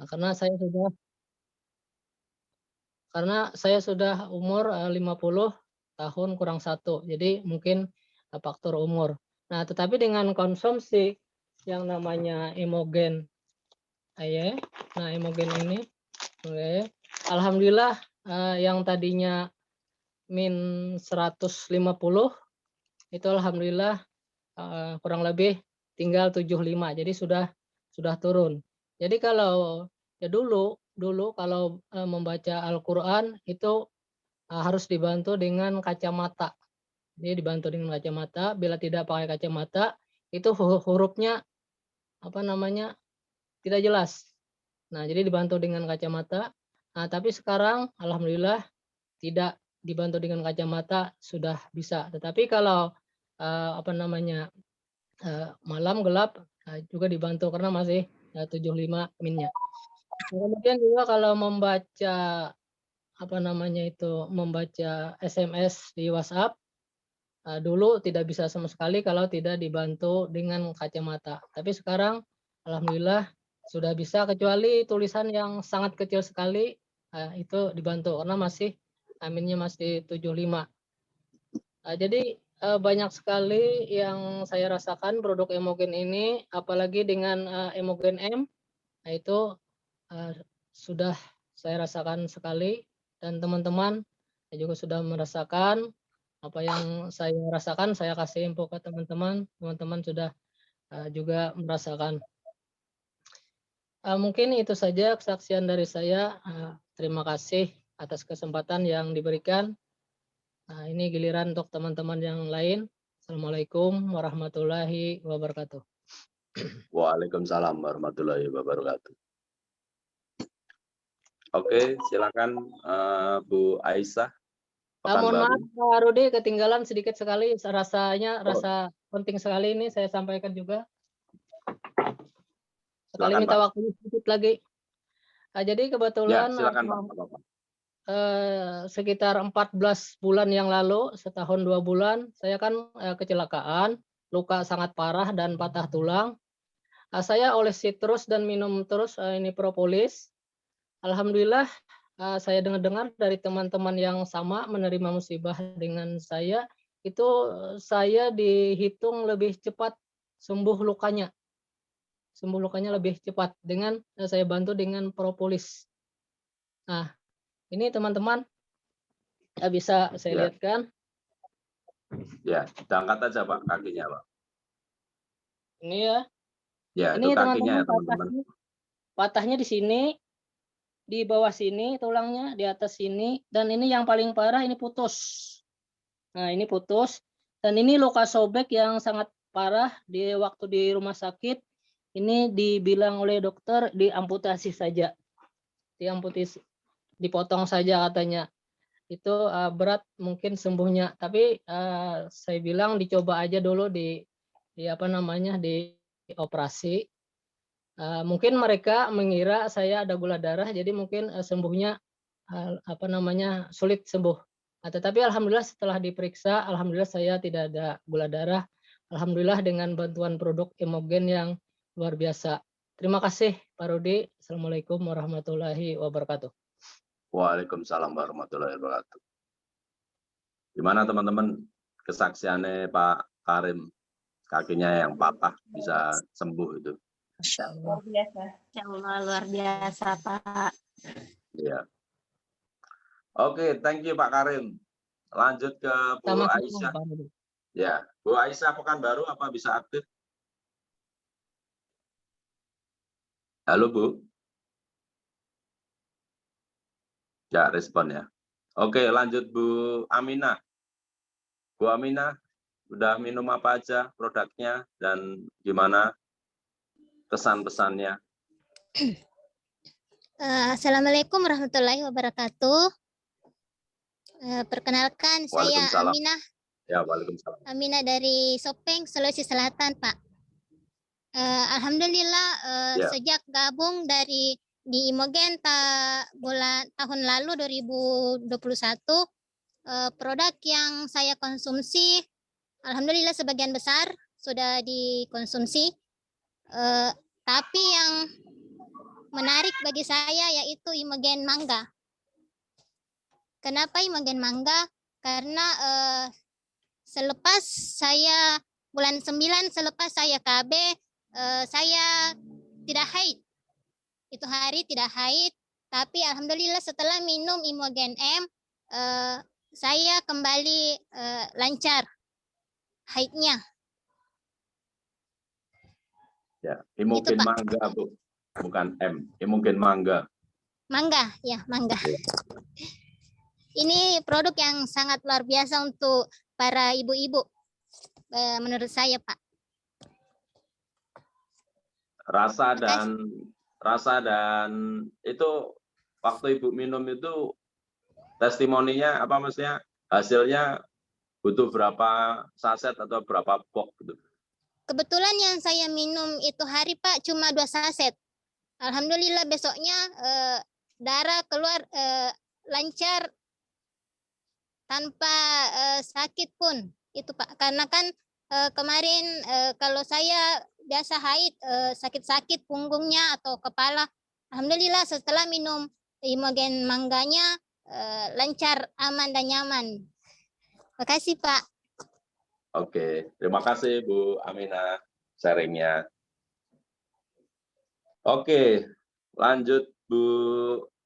karena saya sudah umur 50 tahun kurang 1, jadi mungkin faktor umur. Nah, tetapi dengan konsumsi yang namanya Imogen, ya, nah Imogen ini, oke, alhamdulillah yang tadinya min 150 itu alhamdulillah kurang lebih tinggal 75, jadi sudah turun. Jadi kalau ya dulu kalau membaca Al-Qur'an itu harus dibantu dengan kacamata. Jadi dibantu dengan kacamata, bila tidak pakai kacamata itu hurufnya apa namanya, tidak jelas. Nah, jadi dibantu dengan kacamata. Nah, tapi sekarang alhamdulillah tidak dibantu dengan kacamata, sudah bisa. Tetapi kalau apa namanya, malam gelap juga dibantu karena masih 75 minnya. Kemudian juga kalau membaca apa namanya itu, membaca SMS di WhatsApp, dulu tidak bisa sama sekali kalau tidak dibantu dengan kacamata. Tapi sekarang alhamdulillah sudah bisa, kecuali tulisan yang sangat kecil sekali, itu dibantu karena masih minnya masih 75. Jadi banyak sekali yang saya rasakan produk Imogen ini, apalagi dengan Imogen M, nah itu sudah saya rasakan sekali, dan teman-teman juga sudah merasakan apa yang saya rasakan. Saya kasih info ke teman-teman, teman-teman sudah juga merasakan. Mungkin itu saja kesaksian dari saya. Terima kasih atas kesempatan yang diberikan. Nah, ini giliran untuk teman-teman yang lain. Assalamualaikum warahmatullahi wabarakatuh. Waalaikumsalam warahmatullahi wabarakatuh. Oke, silakan Bu Aisyah. Mohon maaf Pak Rudi, ketinggalan sedikit sekali. Rasanya rasa penting sekali ini saya sampaikan juga. Sekali minta waktu sedikit lagi. Jadi kebetulan ya, silakan, Pak. Sekitar 14 bulan yang lalu, setahun 2 bulan, saya kan kecelakaan, luka sangat parah dan patah tulang. Saya olesi terus dan minum terus ini propolis. Alhamdulillah saya dengar-dengar dari teman-teman yang sama menerima musibah dengan saya, itu saya dihitung lebih cepat sembuh lukanya. Sembuh lukanya lebih cepat dengan saya bantu dengan propolis. Nah, ini teman-teman bisa saya lihatkan. Ya, diangkat aja Pak kakinya Pak. Ini ya. Ya, ini itu kakinya teman-teman, ya teman-teman. patahnya di sini, di bawah sini tulangnya, di atas sini, dan ini yang paling parah ini putus. Nah, ini putus, dan ini luka sobek yang sangat parah di waktu di rumah sakit. Ini dibilang oleh dokter diamputasi saja, diamputasi, dipotong saja katanya. Itu berat mungkin sembuhnya, tapi saya bilang dicoba aja dulu di apa namanya, di operasi. Mungkin mereka mengira saya ada gula darah, jadi mungkin sembuhnya apa namanya, sulit sembuh. Tetapi alhamdulillah setelah diperiksa, alhamdulillah saya tidak ada gula darah. Alhamdulillah dengan bantuan produk Imogen yang luar biasa. Terima kasih Pak Rudi. Assalamualaikum warahmatullahi wabarakatuh. Waalaikumsalam warahmatullahi wabarakatuh. Gimana teman-teman kesaksiannya Pak Karim, kakinya yang patah bisa sembuh itu? Masya Allah. Luar biasa. Masya Allah, luar biasa Pak. Iya. Oke, thank you Pak Karim. Lanjut ke Bu Aisyah. Ya, Bu Aisyah Pekanbaru apa bisa aktif? Halo Bu. Ya, respon ya. Oke, lanjut Bu Aminah. Bu Aminah, udah minum apa aja produknya dan gimana kesan-pesannya? Assalamualaikum warahmatullahi wabarakatuh. Perkenalkan, saya Aminah. Ya, waalaikumsalam. Aminah dari Sopeng, Sulawesi Selatan, Pak. Alhamdulillah sejak gabung di Imogen tahun lalu 2021, produk yang saya konsumsi alhamdulillah sebagian besar sudah dikonsumsi. Tapi yang menarik bagi saya yaitu Imogen Mangga. Kenapa Imogen Mangga? Karena selepas saya bulan 9 selepas saya KB, saya tidak haid. Itu hari tidak haid, tapi alhamdulillah setelah minum Imogen M, saya kembali lancar haidnya. Ya, Imogen Pak. Mangga, Bu. Bukan M, Imogen Mangga. Mangga, ya, Mangga. Ya. Ini produk yang sangat luar biasa untuk para ibu-ibu, menurut saya, Pak. Rasa dan itu waktu Ibu minum itu testimoninya apa, maksudnya hasilnya butuh berapa saset atau berapa box gitu? Kebetulan yang saya minum itu hari, Pak, cuma 2 saset. Alhamdulillah besoknya darah keluar lancar tanpa sakit pun. Itu, Pak. Karena kan kemarin kalau saya biasa haid sakit-sakit punggungnya atau kepala. Alhamdulillah setelah minum Imogen Mangganya lancar, aman dan nyaman. Makasih, Pak. Oke, terima kasih Bu Aminah sharingnya. Oke, lanjut Bu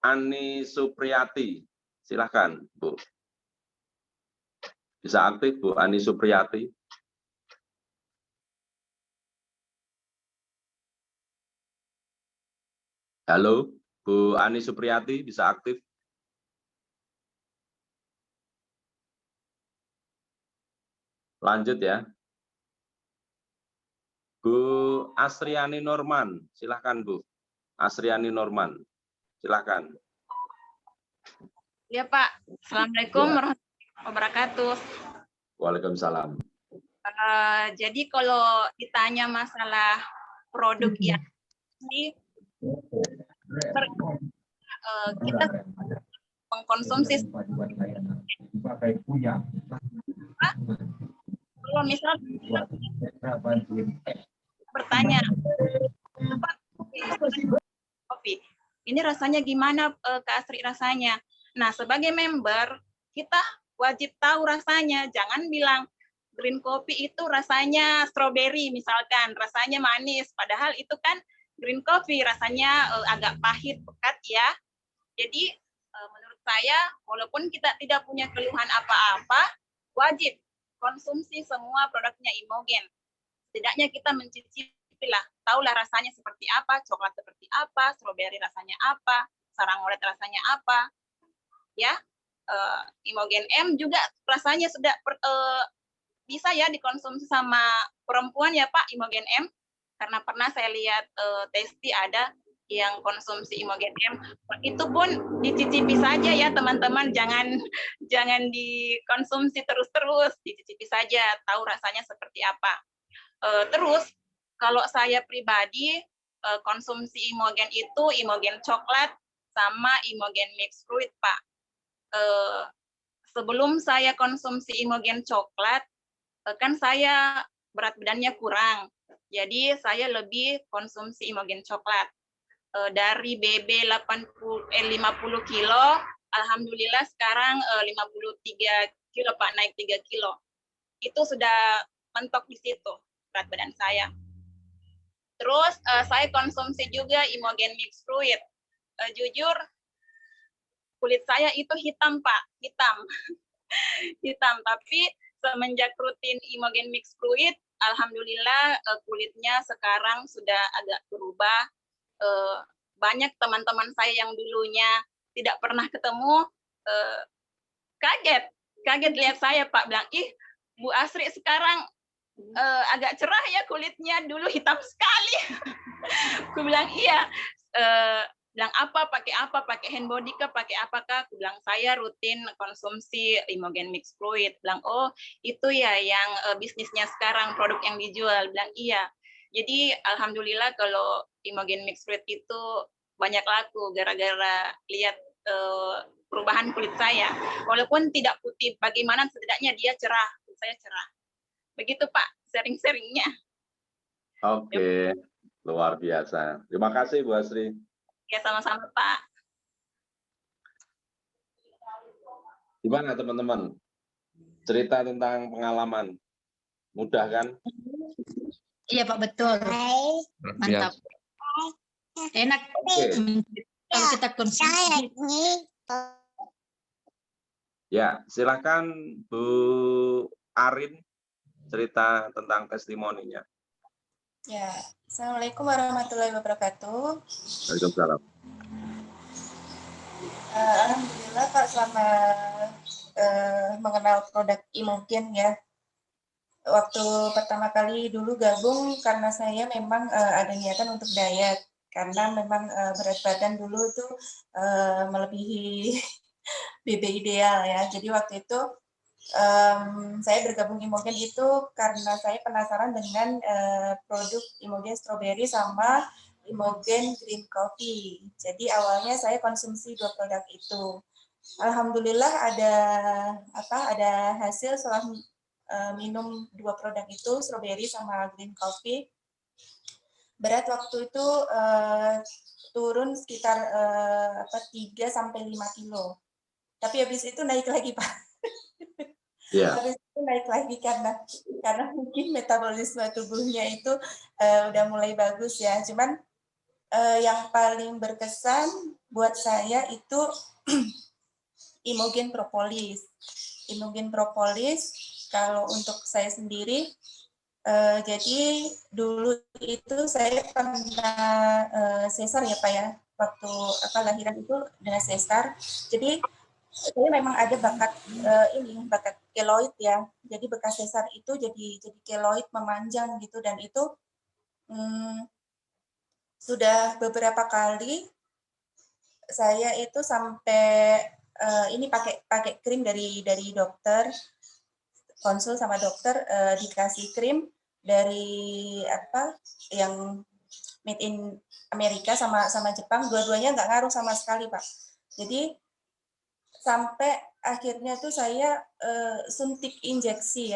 Ani Supriyati. Silahkan, Bu. Bisa aktif, Bu Ani Supriyati. Halo, Bu Ani Supriyati, bisa aktif? Lanjut ya. Bu Asriani Norman, silahkan Bu. Asriani Norman, silahkan. Ya Pak, Assalamualaikum warahmatullahi wabarakatuh. Waalaikumsalam. Jadi kalau ditanya masalah produk yang ini, kita mengkonsumsi kalau misal bertanya apa kopi ini rasanya gimana, Kak Asri rasanya. Nah, sebagai member kita wajib tahu rasanya, jangan bilang green coffee itu rasanya strawberry misalkan, rasanya manis, padahal itu kan green coffee rasanya agak pahit pekat ya. Jadi menurut saya walaupun kita tidak punya keluhan apa-apa, wajib konsumsi semua produknya Imogen. Setidaknya kita mencicipi lah, tahulah rasanya seperti apa, coklat seperti apa, strawberry rasanya apa, sarang ngolet rasanya apa. Ya, Imogen M juga rasanya sudah bisa ya dikonsumsi sama perempuan ya Pak, Imogen M. Karena pernah saya lihat testi ada yang konsumsi Imogen M, itu pun dicicipi saja ya teman-teman, jangan dikonsumsi terus-terus, dicicipi saja, tahu rasanya seperti apa. Terus kalau saya pribadi konsumsi Imogen itu Imogen coklat sama Imogen mixed fruit Pak. Sebelum saya konsumsi Imogen coklat, kan saya berat badannya kurang, jadi saya lebih konsumsi Imogen coklat. Dari BB 50 kilo, alhamdulillah sekarang 53 kilo Pak, naik 3 kilo. Itu sudah mentok di situ berat badan saya. Terus saya konsumsi juga Imogen mixed fruit. Jujur kulit saya itu hitam Pak, hitam. Hitam, tapi semenjak rutin Imogen mixed fruit, alhamdulillah kulitnya sekarang sudah agak berubah. Banyak teman-teman saya yang dulunya tidak pernah ketemu kaget lihat saya Pak, bilang ih Bu Asri sekarang agak cerah ya kulitnya, dulu hitam sekali. Aku bilang iya, bilang pakai hand body kah, pakai apakah? Aku bilang saya rutin konsumsi Imogen mixed fruit. Bilang oh itu ya yang bisnisnya sekarang, produk yang dijual. Bilang iya. Jadi alhamdulillah kalau Imogen mixed fruit itu banyak laku gara-gara lihat perubahan kulit saya. Walaupun tidak putih, bagaimana setidaknya dia cerah, kulit saya cerah. Begitu Pak, sharing-sharingnya. Oke, luar biasa. Terima kasih Bu Asri. Ya, sama-sama Pak. Gimana teman-teman? Cerita tentang pengalaman. Mudah kan? Iya Pak, betul. Mantap. Enak. Oke. Kalau kita konsumsi. Ya, silakan Bu Arin cerita tentang testimoninya. Ya, Assalamualaikum warahmatullahi wabarakatuh. Waalaikumsalam. Alhamdulillah Pak, selama mengenal produk Imogen ya. Waktu pertama kali dulu gabung karena saya memang ada niatan untuk diet. Karena memang berat badan dulu tuh melebihi BB ideal ya. Jadi waktu itu saya bergabung Imogen itu karena saya penasaran dengan produk Imogen strawberry sama Imogen green coffee. Jadi awalnya saya konsumsi dua produk itu. Alhamdulillah ada hasil setelah minum dua produk itu, strawberry sama green coffee. Berat waktu itu turun sekitar 3 sampai 5 kilo. Tapi habis itu naik lagi, Pak. Yeah. Habis itu naik lagi karena mungkin metabolisme tubuhnya itu udah mulai bagus ya. Cuman yang paling berkesan buat saya itu Imogen propolis. Imogen propolis kalau untuk saya sendiri, jadi dulu itu saya pernah sesar ya Pak ya, waktu lahiran itu dengan sesar. Jadi saya memang ada bakat keloid ya. Jadi bekas sesar itu jadi keloid memanjang gitu, dan itu sudah beberapa kali saya itu sampai ini pakai krim dari dokter, konsul sama dokter, dikasih krim dari yang made in Amerika sama Jepang, dua-duanya nggak ngaruh sama sekali Pak. Jadi sampai akhirnya tuh saya suntik injeksi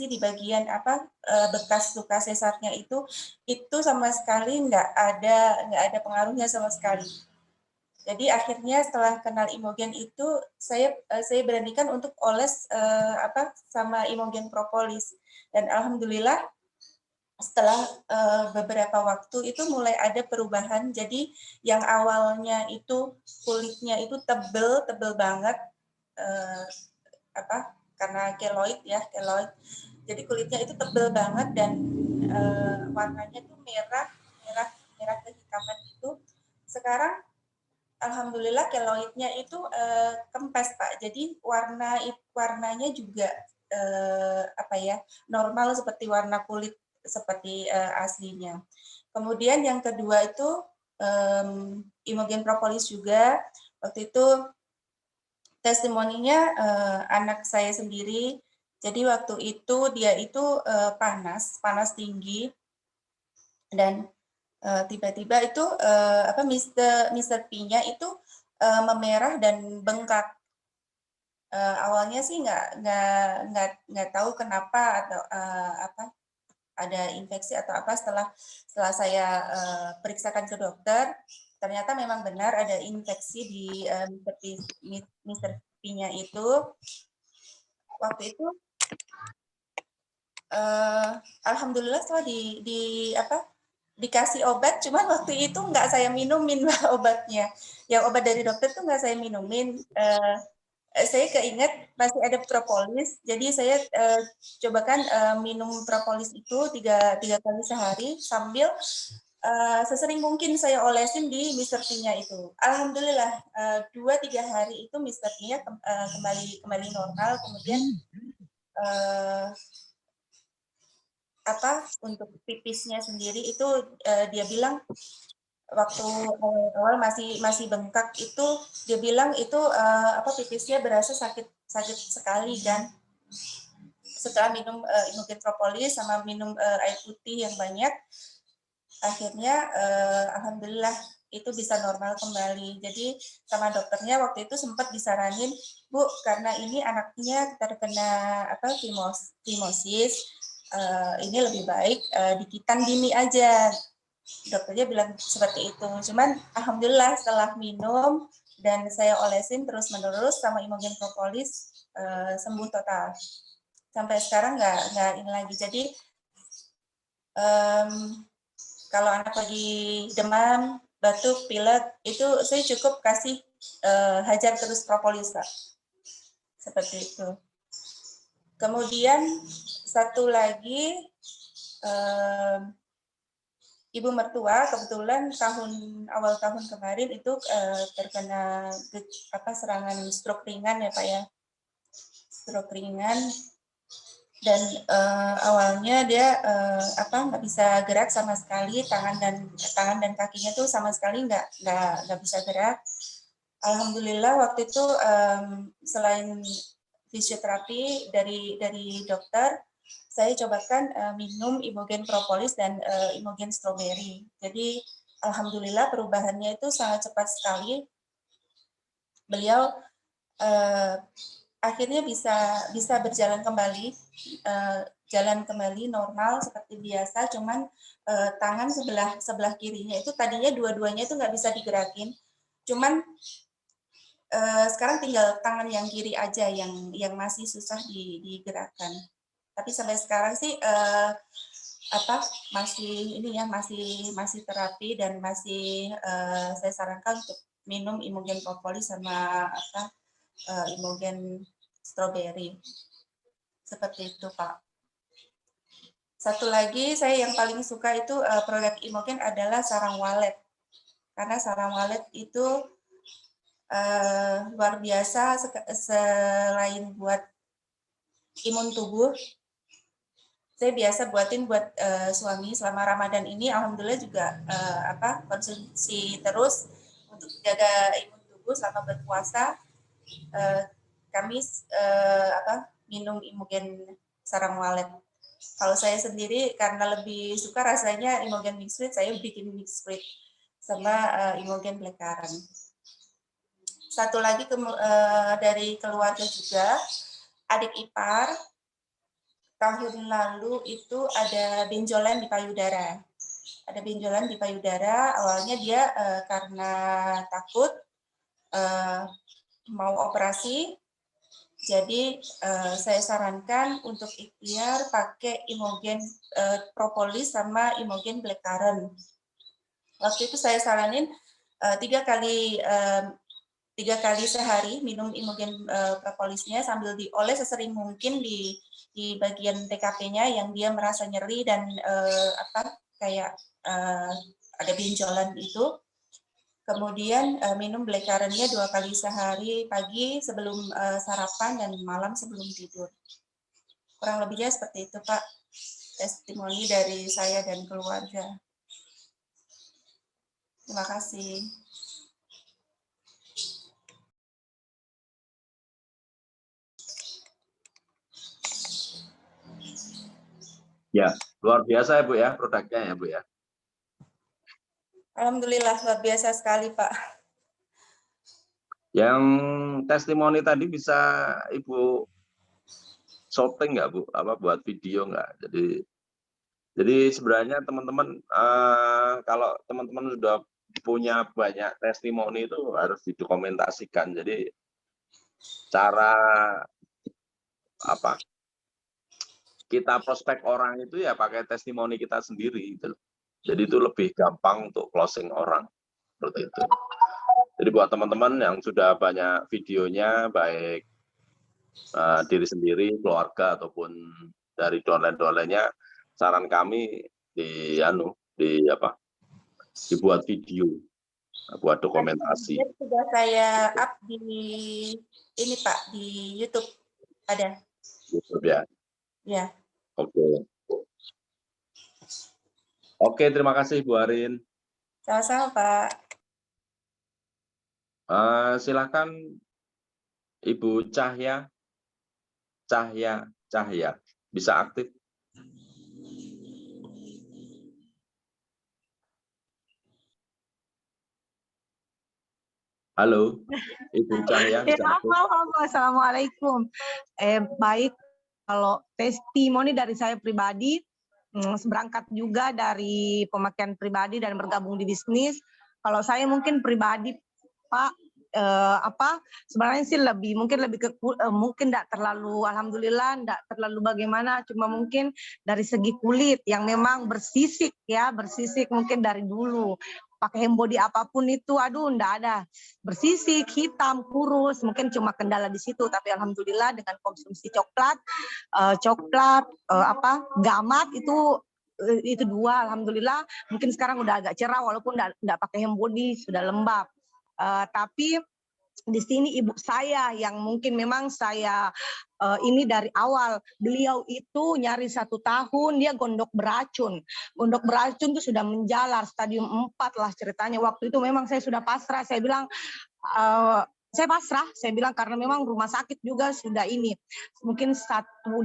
di bagian bekas luka sesarnya itu sama sekali nggak ada pengaruhnya sama sekali. Jadi akhirnya setelah kenal Imogen itu saya beranikan untuk oles sama Imogen propolis, dan alhamdulillah setelah beberapa waktu itu mulai ada perubahan. Jadi yang awalnya itu kulitnya itu tebel banget karena keloid. Jadi kulitnya itu tebel banget dan warnanya tuh merah kehitaman itu. Sekarang alhamdulillah keloidnya itu kempes Pak. Jadi warnanya juga normal seperti warna kulit seperti aslinya. Kemudian yang kedua itu Imogen propolis juga. Waktu itu testimoninya anak saya sendiri. Jadi waktu itu dia itu panas tinggi, dan tiba-tiba itu Mr. P-nya itu memerah dan bengkak. Awalnya sih nggak tahu kenapa atau ada infeksi atau apa. Setelah saya periksakan ke dokter, ternyata memang benar ada infeksi di Mr. P-nya itu. Waktu itu alhamdulillah setelah dikasih obat, cuman waktu itu nggak saya minumin obatnya. Yang obat dari dokter tuh nggak saya minumin. Saya keinget masih ada propolis, jadi saya cobakan minum propolis itu 3 kali sehari sambil sesering mungkin saya olesin di Mr. P-nya itu. Alhamdulillah 2-3 hari itu Mr. P-nya kembali normal. Kemudian untuk pipisnya sendiri itu dia bilang waktu awal masih bengkak itu, dia bilang itu pipisnya berasa sakit sekali kan. Setelah minum Imogen propolis sama minum air putih yang banyak, akhirnya alhamdulillah itu bisa normal kembali. Jadi sama dokternya waktu itu sempat disaranin, Bu, karena ini anaknya terkena fimosis, ini lebih baik dikitan dini aja. dokternya bilang seperti itu. Cuman alhamdulillah setelah minum dan saya olesin terus-menerus sama Imogen Propolis, sembuh total. Sampai sekarang nggak ini lagi. Jadi kalau anak lagi demam, batuk, pilek, itu saya cukup kasih hajar terus propolis, Pak. Seperti itu. Kemudian satu lagi, ibu mertua kebetulan awal tahun kemarin itu terkena serangan stroke ringan ya Pak ya, stroke ringan, dan awalnya dia nggak bisa gerak sama sekali, tangan dan kakinya tuh sama sekali nggak bisa gerak. Alhamdulillah waktu itu selain fisioterapi dari dokter, saya cobakan minum Imogen Propolis dan Imogen Strawberry. Jadi alhamdulillah perubahannya itu sangat cepat sekali. Beliau akhirnya bisa berjalan kembali, jalan kembali normal seperti biasa. Cuman tangan sebelah kirinya itu tadinya dua-duanya itu nggak bisa digerakin. Cuman sekarang tinggal tangan yang kiri aja yang masih susah digerakkan. Tapi sampai sekarang sih masih terapi dan masih saya sarankan untuk minum Imogen Propolis sama Imogen Strawberry. Seperti itu, Pak. Satu lagi saya yang paling suka itu produk Imogen adalah sarang walet. Karena sarang walet itu luar biasa, selain buat imun tubuh. Saya biasa buatin buat suami selama Ramadan ini, alhamdulillah juga konsumsi terus untuk jaga imun tubuh selama berpuasa. Kami minum Imogen sarang walet. Kalau saya sendiri karena lebih suka rasanya Imogen mixed fruit, saya bikin mixed fruit sama Imogen blackcurrant. Satu lagi dari keluarga juga, adik ipar. Tahun lalu itu ada benjolan di payudara. Ada benjolan di payudara, awalnya dia karena takut mau operasi, jadi saya sarankan untuk ikhtiar pakai Imogen Propolis sama Imogen blackcurrant. Waktu itu saya saranin 3 kali sehari minum Imogen Propolisnya sambil dioles sesering mungkin di bagian TKP-nya yang dia merasa nyeri dan ada benjolan itu. Kemudian minum blackcurrant-nya 2 kali sehari, pagi sebelum sarapan dan malam sebelum tidur. Kurang lebihnya seperti itu, Pak. Testimoni dari saya dan keluarga. Terima kasih. Ya, luar biasa ya Bu ya produknya ya Bu ya. Alhamdulillah luar biasa sekali Pak. Yang testimoni tadi bisa Ibu shooting nggak Bu? Buat video nggak? Jadi sebenarnya teman-teman kalau teman-teman sudah punya banyak testimoni itu harus didokumentasikan. Jadi cara kita prospek orang itu ya pakai testimoni kita sendiri gitu. Jadi itu lebih gampang untuk closing orang seperti itu. Jadi buat teman-teman yang sudah banyak videonya, baik diri sendiri, keluarga ataupun dari downline-downline-nya, saran kami dibuat video, buat dokumentasi. Sudah saya up di ini Pak, di YouTube ada. YouTube ya. Ya. Oke. Oke, terima kasih Bu Arin. Sama-sama Pak. Silakan Ibu Cahya, bisa aktif. Halo, Ibu Cahya. Assalamualaikum. Baik, kalau testimoni dari saya pribadi, berangkat juga dari pemakaian pribadi dan bergabung di bisnis. Kalau saya mungkin pribadi, Pak, sebenarnya sih mungkin lebih ke mungkin tidak terlalu, alhamdulillah tidak terlalu bagaimana, cuma mungkin dari segi kulit yang memang bersisik ya, bersisik mungkin dari dulu pakai hembody apapun itu, aduh ndak ada, bersisik, hitam, kurus, mungkin cuma kendala di situ. Tapi alhamdulillah dengan konsumsi coklat, gamat itu 2, alhamdulillah mungkin sekarang udah agak cerah walaupun ndak pakai hembody, sudah lembab. Tapi di sini ibu saya yang mungkin memang saya ini dari awal, beliau itu nyari 1 tahun, dia gondok beracun itu sudah menjalar stadium 4 lah ceritanya. Waktu itu memang saya sudah pasrah, saya bilang saya pasrah, saya bilang karena memang rumah sakit juga sudah ini, mungkin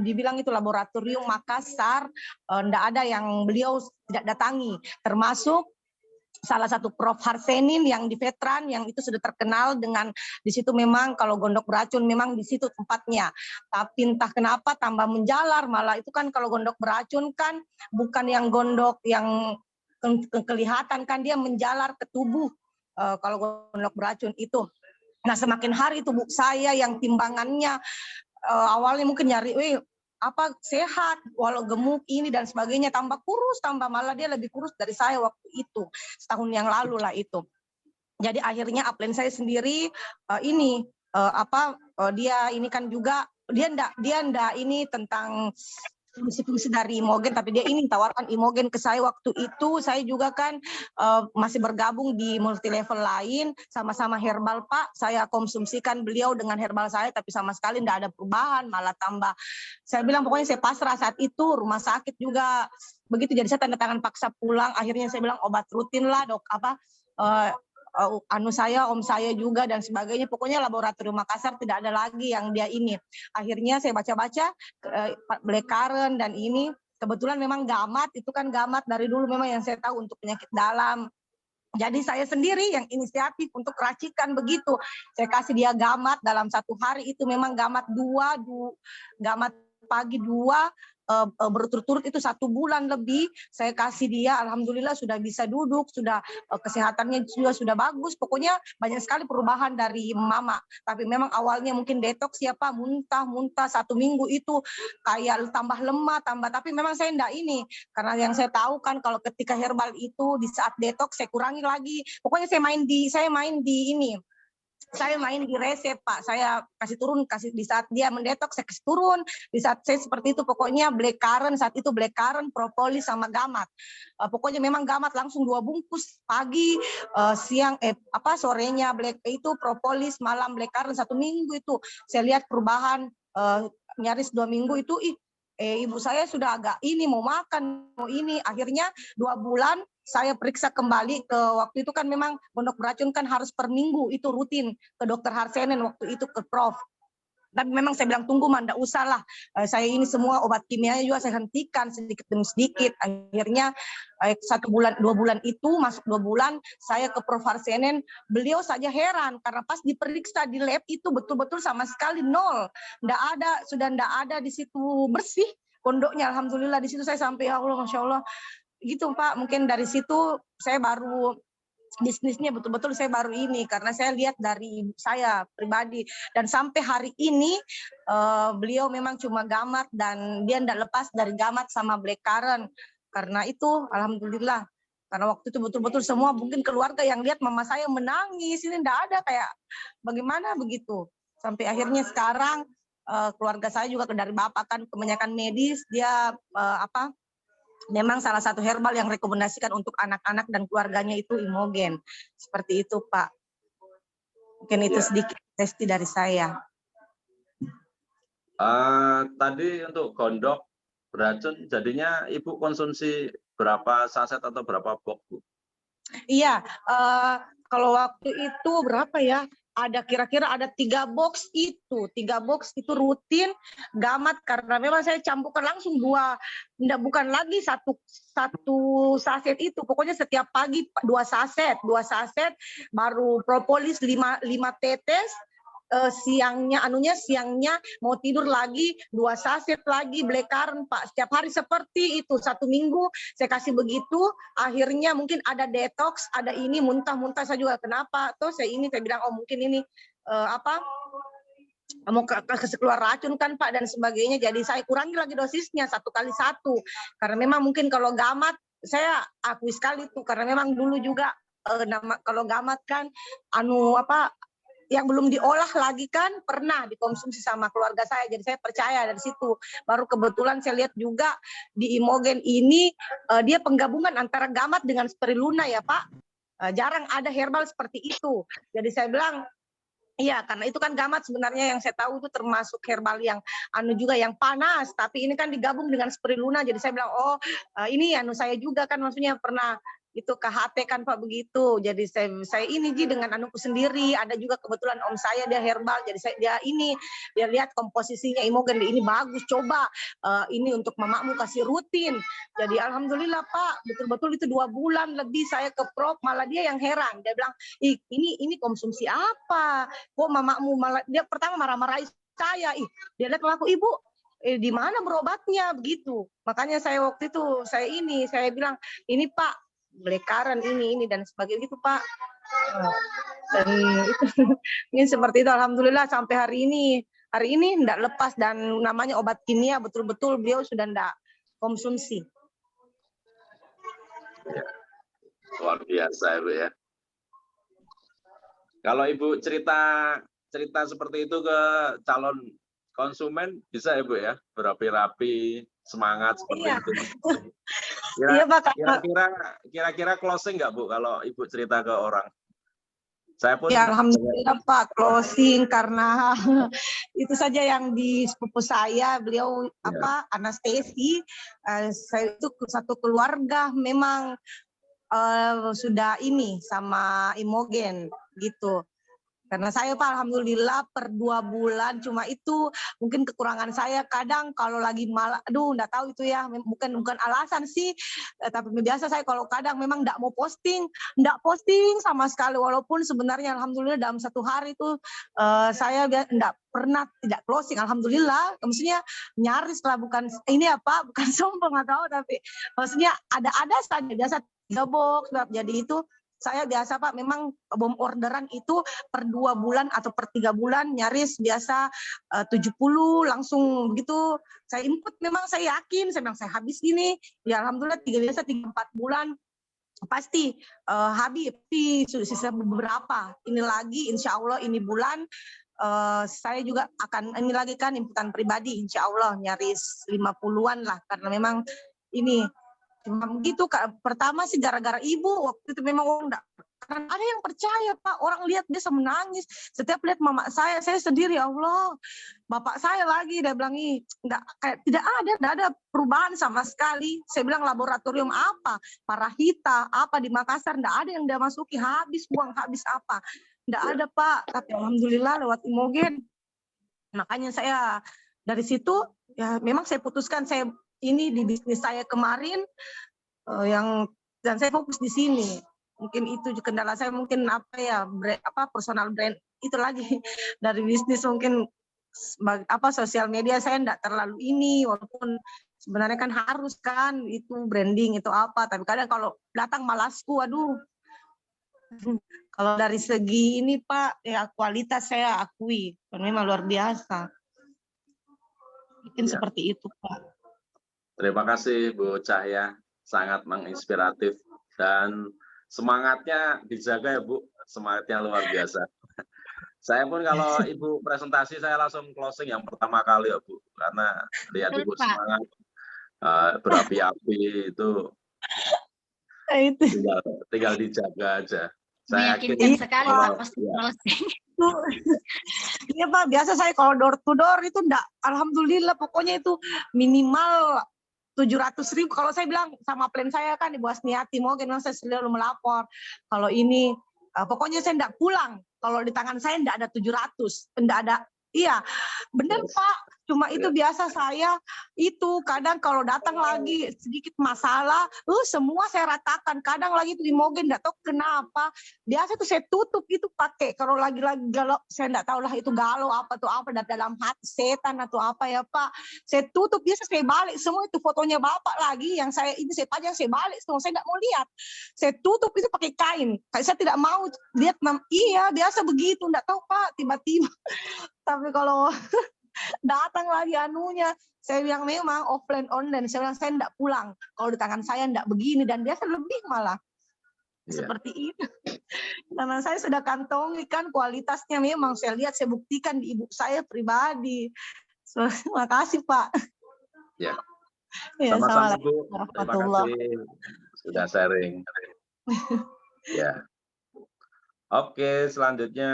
dibilang itu laboratorium Makassar, ndak ada yang beliau tidak datangi, termasuk salah satu Prof. Harsenin yang di Veteran, yang itu sudah terkenal dengan di situ memang kalau gondok beracun memang di situ tempatnya. Tapi entah kenapa tambah menjalar, malah itu kan kalau gondok beracun kan bukan yang gondok yang kelihatan kan, dia menjalar ke tubuh kalau gondok beracun itu. Nah semakin hari tubuh saya yang timbangannya awalnya mungkin nyari, sehat, walau gemuk ini dan sebagainya, tambah kurus, tambah malah dia lebih kurus dari saya waktu itu, setahun yang lalu lah itu. Jadi akhirnya upline saya sendiri dia ini kan juga dia ndak ini tentang fungsi-fungsi dari Imogen, tapi dia ini tawarkan Imogen ke saya waktu itu. Saya juga kan masih bergabung di multi level lain, sama-sama herbal Pak. Saya konsumsikan beliau dengan herbal saya, tapi sama sekali tidak ada perubahan, malah tambah. Saya bilang pokoknya saya pasrah saat itu, rumah sakit juga begitu. Jadi saya tanda tangan paksa pulang. Akhirnya saya bilang obat rutin lah dok, om saya juga dan sebagainya, pokoknya laboratorium Makassar tidak ada lagi yang dia ini. Akhirnya saya baca-baca black currant dan ini kebetulan memang gamat, itu kan gamat dari dulu memang yang saya tahu untuk penyakit dalam. Jadi saya sendiri yang inisiatif untuk racikan begitu. Saya kasih dia gamat dalam 1 hari itu memang gamat 2 gamat pagi 2 berturut-turut itu 1 bulan lebih saya kasih dia, alhamdulillah sudah bisa duduk, sudah kesehatannya sudah bagus, pokoknya banyak sekali perubahan dari mama. Tapi memang awalnya mungkin detoks ya Pak, muntah 1 minggu itu kayak tambah lemah, tapi memang saya enggak ini, karena yang saya tahu kan kalau ketika herbal itu di saat detoks saya kurangi lagi, pokoknya saya main di resep Pak, saya kasih di saat dia mendetoks saya kasih turun, di saat saya seperti itu pokoknya black currant, saat itu black currant, propolis sama gamat. Pokoknya memang gamat langsung 2 bungkus pagi, siang sorenya black itu propolis, malam black currant 1 minggu itu. Saya lihat perubahan nyaris 2 minggu itu ibu saya sudah agak ini mau makan, mau ini. Akhirnya 2 bulan saya periksa kembali ke waktu itu kan memang gondok beracun kan harus per minggu itu rutin ke dokter Harsenen waktu itu ke Prof. Tapi memang saya bilang tunggu enggak usah lah, saya ini semua obat kimianya juga saya hentikan sedikit demi sedikit. Akhirnya 1 bulan 2 bulan itu masuk 2 bulan saya ke Prof Harsenen, beliau saja heran karena pas diperiksa di lab itu betul-betul sama sekali nol, sudah enggak ada di situ, bersih gondoknya, alhamdulillah. Di situ saya sampai ya Allah, masya Allah gitu Pak. Mungkin dari situ saya baru bisnisnya betul-betul saya baru ini, karena saya lihat dari ibu saya pribadi dan sampai hari ini beliau memang cuma gamat dan dia tidak lepas dari gamat sama black currant. Karena itu alhamdulillah, karena waktu itu betul-betul semua mungkin keluarga yang lihat mama saya menangis, ini tidak ada kayak bagaimana begitu, sampai akhirnya sekarang keluarga saya juga dari bapak kan kebanyakan medis, dia memang salah satu herbal yang rekomendasikan untuk anak-anak dan keluarganya itu Imogen. Seperti itu Pak. Mungkin itu sedikit testi dari saya. Tadi untuk gondok beracun, jadinya Ibu konsumsi berapa saset atau berapa box Bu? Iya, kalau waktu itu berapa ya? Ada kira-kira ada 3 box itu rutin gamat, karena memang saya campurkan langsung 2, bukan lagi satu saset itu, pokoknya setiap pagi 2 saset, baru propolis 5 tetes, siangnya mau tidur lagi 2 saset lagi Black Currant Pak, setiap hari seperti itu. 1 minggu saya kasih begitu, akhirnya mungkin ada detox, ada ini muntah-muntah. Saya juga kenapa tuh saya bilang oh mungkin ini mau keluar racun kan Pak dan sebagainya. Jadi saya kurangi lagi dosisnya 1 kali 1, karena memang mungkin kalau gamat saya akui sekali tuh, karena memang dulu juga kalau gamat kan yang belum diolah lagi kan pernah dikonsumsi sama keluarga saya. Jadi saya percaya dari situ. Baru kebetulan saya lihat juga di Imogen ini dia penggabungan antara gamat dengan spirulina ya Pak. Jarang ada herbal seperti itu. Jadi saya bilang iya, karena itu kan gamat sebenarnya yang saya tahu itu termasuk herbal yang juga yang panas, tapi ini kan digabung dengan spirulina. Jadi saya bilang oh ini saya juga kan maksudnya pernah itu KHT kan Pak begitu. Jadi saya ini dengan anuku sendiri. Ada juga kebetulan om saya dia herbal. Jadi dia lihat komposisinya Imogen ini bagus. Coba ini untuk mamamu kasih rutin. Jadi alhamdulillah Pak, betul-betul itu 2 bulan lebih saya ke Prof, malah dia yang heran. Dia bilang, ini konsumsi apa? Kok mamamu malah dia pertama marah-marahin saya. Dia lihat laku ibu. Di mana berobatnya begitu. Makanya saya waktu itu saya bilang, ini Pak Black Currant ini dan sebagainya gitu Pak. Dan itu ini seperti itu alhamdulillah sampai hari ini enggak lepas, dan namanya obat kimia betul-betul beliau sudah enggak konsumsi. Ya, luar biasa Ibu ya. Kalau Ibu cerita seperti itu ke calon konsumen bisa Ibu ya, berapi-rapi, semangat seperti itu. Iya Pak. Kira-kira closing nggak Bu kalau Ibu cerita ke orang? Saya pun ya alhamdulillah Pak closing, karena itu saja yang di sepupu saya, beliau anestesi. Saya itu satu keluarga memang sudah ini sama Imogen gitu. Karena saya Pak alhamdulillah per 2 bulan, cuma itu mungkin kekurangan saya kadang kalau lagi enggak tahu itu ya, bukan alasan sih, tapi biasa saya kalau kadang memang enggak mau posting sama sekali, walaupun sebenarnya alhamdulillah dalam 1 hari itu saya enggak pernah tidak closing alhamdulillah. Maksudnya nyaris lah, bukan ini bukan sombong atau tapi maksudnya ada saja biasa 3 box. Jadi itu saya biasa Pak memang bom orderan itu per 2 bulan atau per 3 bulan nyaris biasa 70 langsung begitu. Saya input memang saya yakin, saya bilang saya habis gini. Ya alhamdulillah 3-4 bulan pasti habis, sisa beberapa. Ini lagi insya Allah ini bulan saya juga akan ini lagi kan inputan pribadi insya Allah nyaris 50-an lah, karena memang ini cuma begitu Kak. Pertama sih gara-gara ibu waktu itu memang enggak, kan ada yang percaya Pak, orang lihat dia menangis setiap lihat mama saya sendiri, Allah bapak saya lagi dia bilang tidak ada perubahan sama sekali. Saya bilang laboratorium apa Parahita apa di Makassar enggak ada yang dia masuki, habis uang habis apa enggak ada Pak, tapi alhamdulillah lewat Imogen. Makanya saya dari situ ya memang saya putuskan saya ini di bisnis saya kemarin dan saya fokus di sini. Mungkin itu kendala saya, mungkin personal brand itu lagi dari bisnis, mungkin sosial media saya enggak terlalu ini, walaupun sebenarnya kan harus kan itu branding itu tapi kadang kalau datang malasku, aduh. Kalau dari segi ini Pak ya kualitas saya akui memang luar biasa. Mungkin seperti itu Pak. Terima kasih Bu Cahya, sangat menginspiratif dan semangatnya dijaga ya Bu, semangatnya luar biasa. Saya pun kalau Ibu presentasi saya langsung closing yang pertama kali ya Bu, karena lihat Ibu semangat berapi-api itu tinggal dijaga aja. Saya yakin sekali Pak pasti closing. Iya Pak, biasa saya kalau door to door itu enggak, alhamdulillah pokoknya itu minimal 700.000. Kalau saya bilang sama plan saya kan Ibu Asniati, mungkin saya selalu melapor. Kalau ini pokoknya saya enggak pulang. Kalau di tangan saya enggak ada 700, enggak ada. Iya, benar Pak. Cuma itu biasa saya itu kadang kalau datang lagi sedikit masalah, semua saya ratakan. Kadang lagi itu Imogen nggak tahu kenapa. Biasa tuh saya tutup itu pakai kalau lagi-lagi galau, saya nggak tahu lah itu galau apa tuh apa dalam hati setan atau apa ya Pak. Saya tutup biasa saya balik semua itu fotonya Bapak lagi yang saya ini saya pajang saya balik semua saya nggak mau lihat. Saya tutup itu pakai kain. Saya tidak mau lihat iya biasa begitu nggak tahu Pak tiba-tiba. Tapi kalau datang lagi anunya, saya bilang memang offline online, saya bilang saya enggak pulang. Kalau di tangan saya enggak begini dan biasa lebih malah. Seperti itu. Karena saya sudah kantongi kan kualitasnya memang saya lihat, saya buktikan di ibu saya pribadi. Terima kasih Pak. Ya. Ya, Sama-sama Bu. Terima warahmatullahi kasih sudah sharing. Ya. Oke, selanjutnya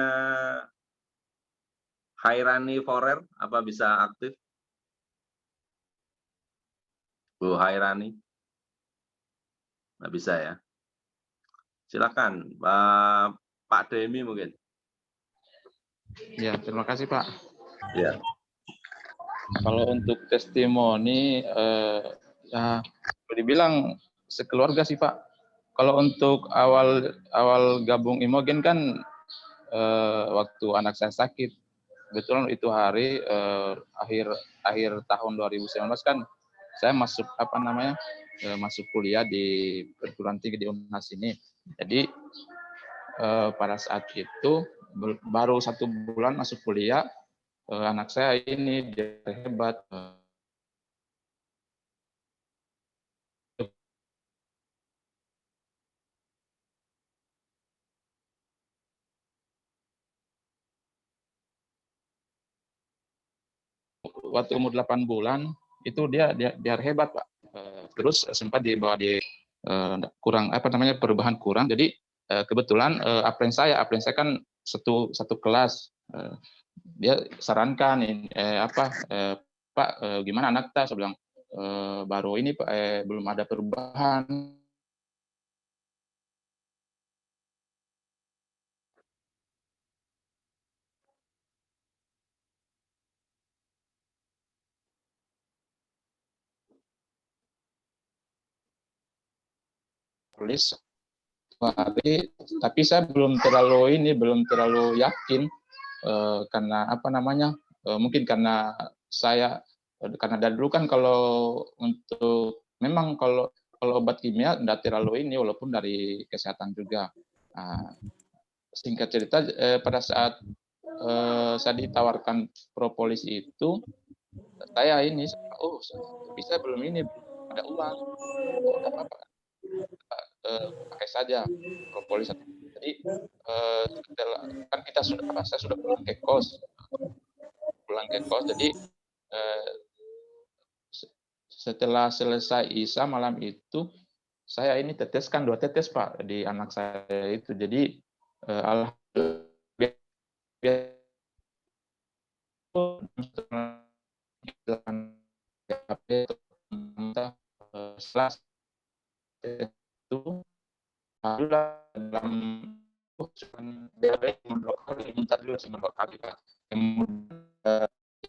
Hairani Forer, apa bisa aktif? Bu Hairani? Nggak bisa ya? Silakan, Pak Demi mungkin. Ya, terima kasih Pak. Ya. Kalau untuk testimoni, ya dibilang sekeluarga sih Pak. Kalau untuk awal gabung Imogen kan waktu anak saya sakit, kebetulan itu hari akhir tahun 2019 kan saya masuk masuk kuliah di perguruan tinggi di Unhas ini. Jadi pada saat itu baru 1 bulan masuk kuliah, anak saya ini dia hebat. Waktu umur 8 bulan itu dia hebat Pak. Terus sempat dibawa di kurang perubahan kurang. Jadi kebetulan apren saya kan satu kelas. Dia sarankan Pak gimana anak saya bilang baru ini Pak belum ada perubahan. Tulis tapi saya belum terlalu yakin karena mungkin karena dari dulu kan kalau untuk memang kalau obat kimia tidak terlalu ini walaupun dari kesehatan juga. Singkat cerita pada saat saya ditawarkan propolis itu saya ini bisa belum ini ada uang tidak apa-apa pakai saja propolis. Jadi kan saya sudah pulang ke kos. Jadi setelah selesai Isya malam itu saya ini teteskan 2 tetes Pak di anak saya itu. Jadi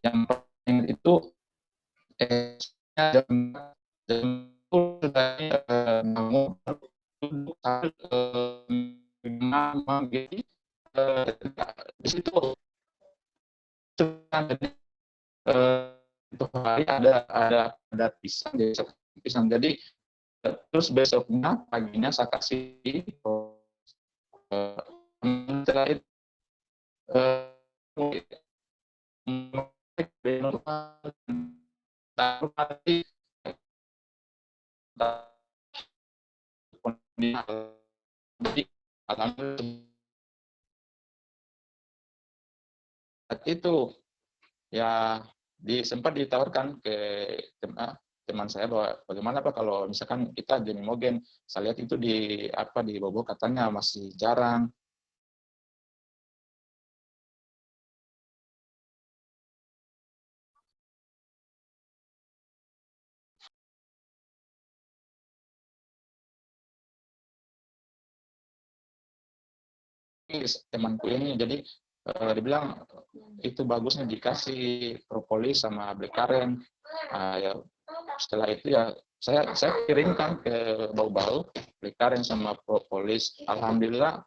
yang penting itu di situ itu hari ada pisang jadi terus besoknya paginya saya kasih terakhir jadi alhamdulillah itu ya sempat ditawarkan ke teman saya bahwa bagaimana Pak kalau misalkan kita jadi Imogen, saya lihat itu di Bobo katanya masih jarang. Temanku ini jadi dibilang itu bagusnya dikasih propolis sama blackcurrant. Ya, setelah itu ya saya kirimkan ke bau-bau blackcurrant sama propolis. Alhamdulillah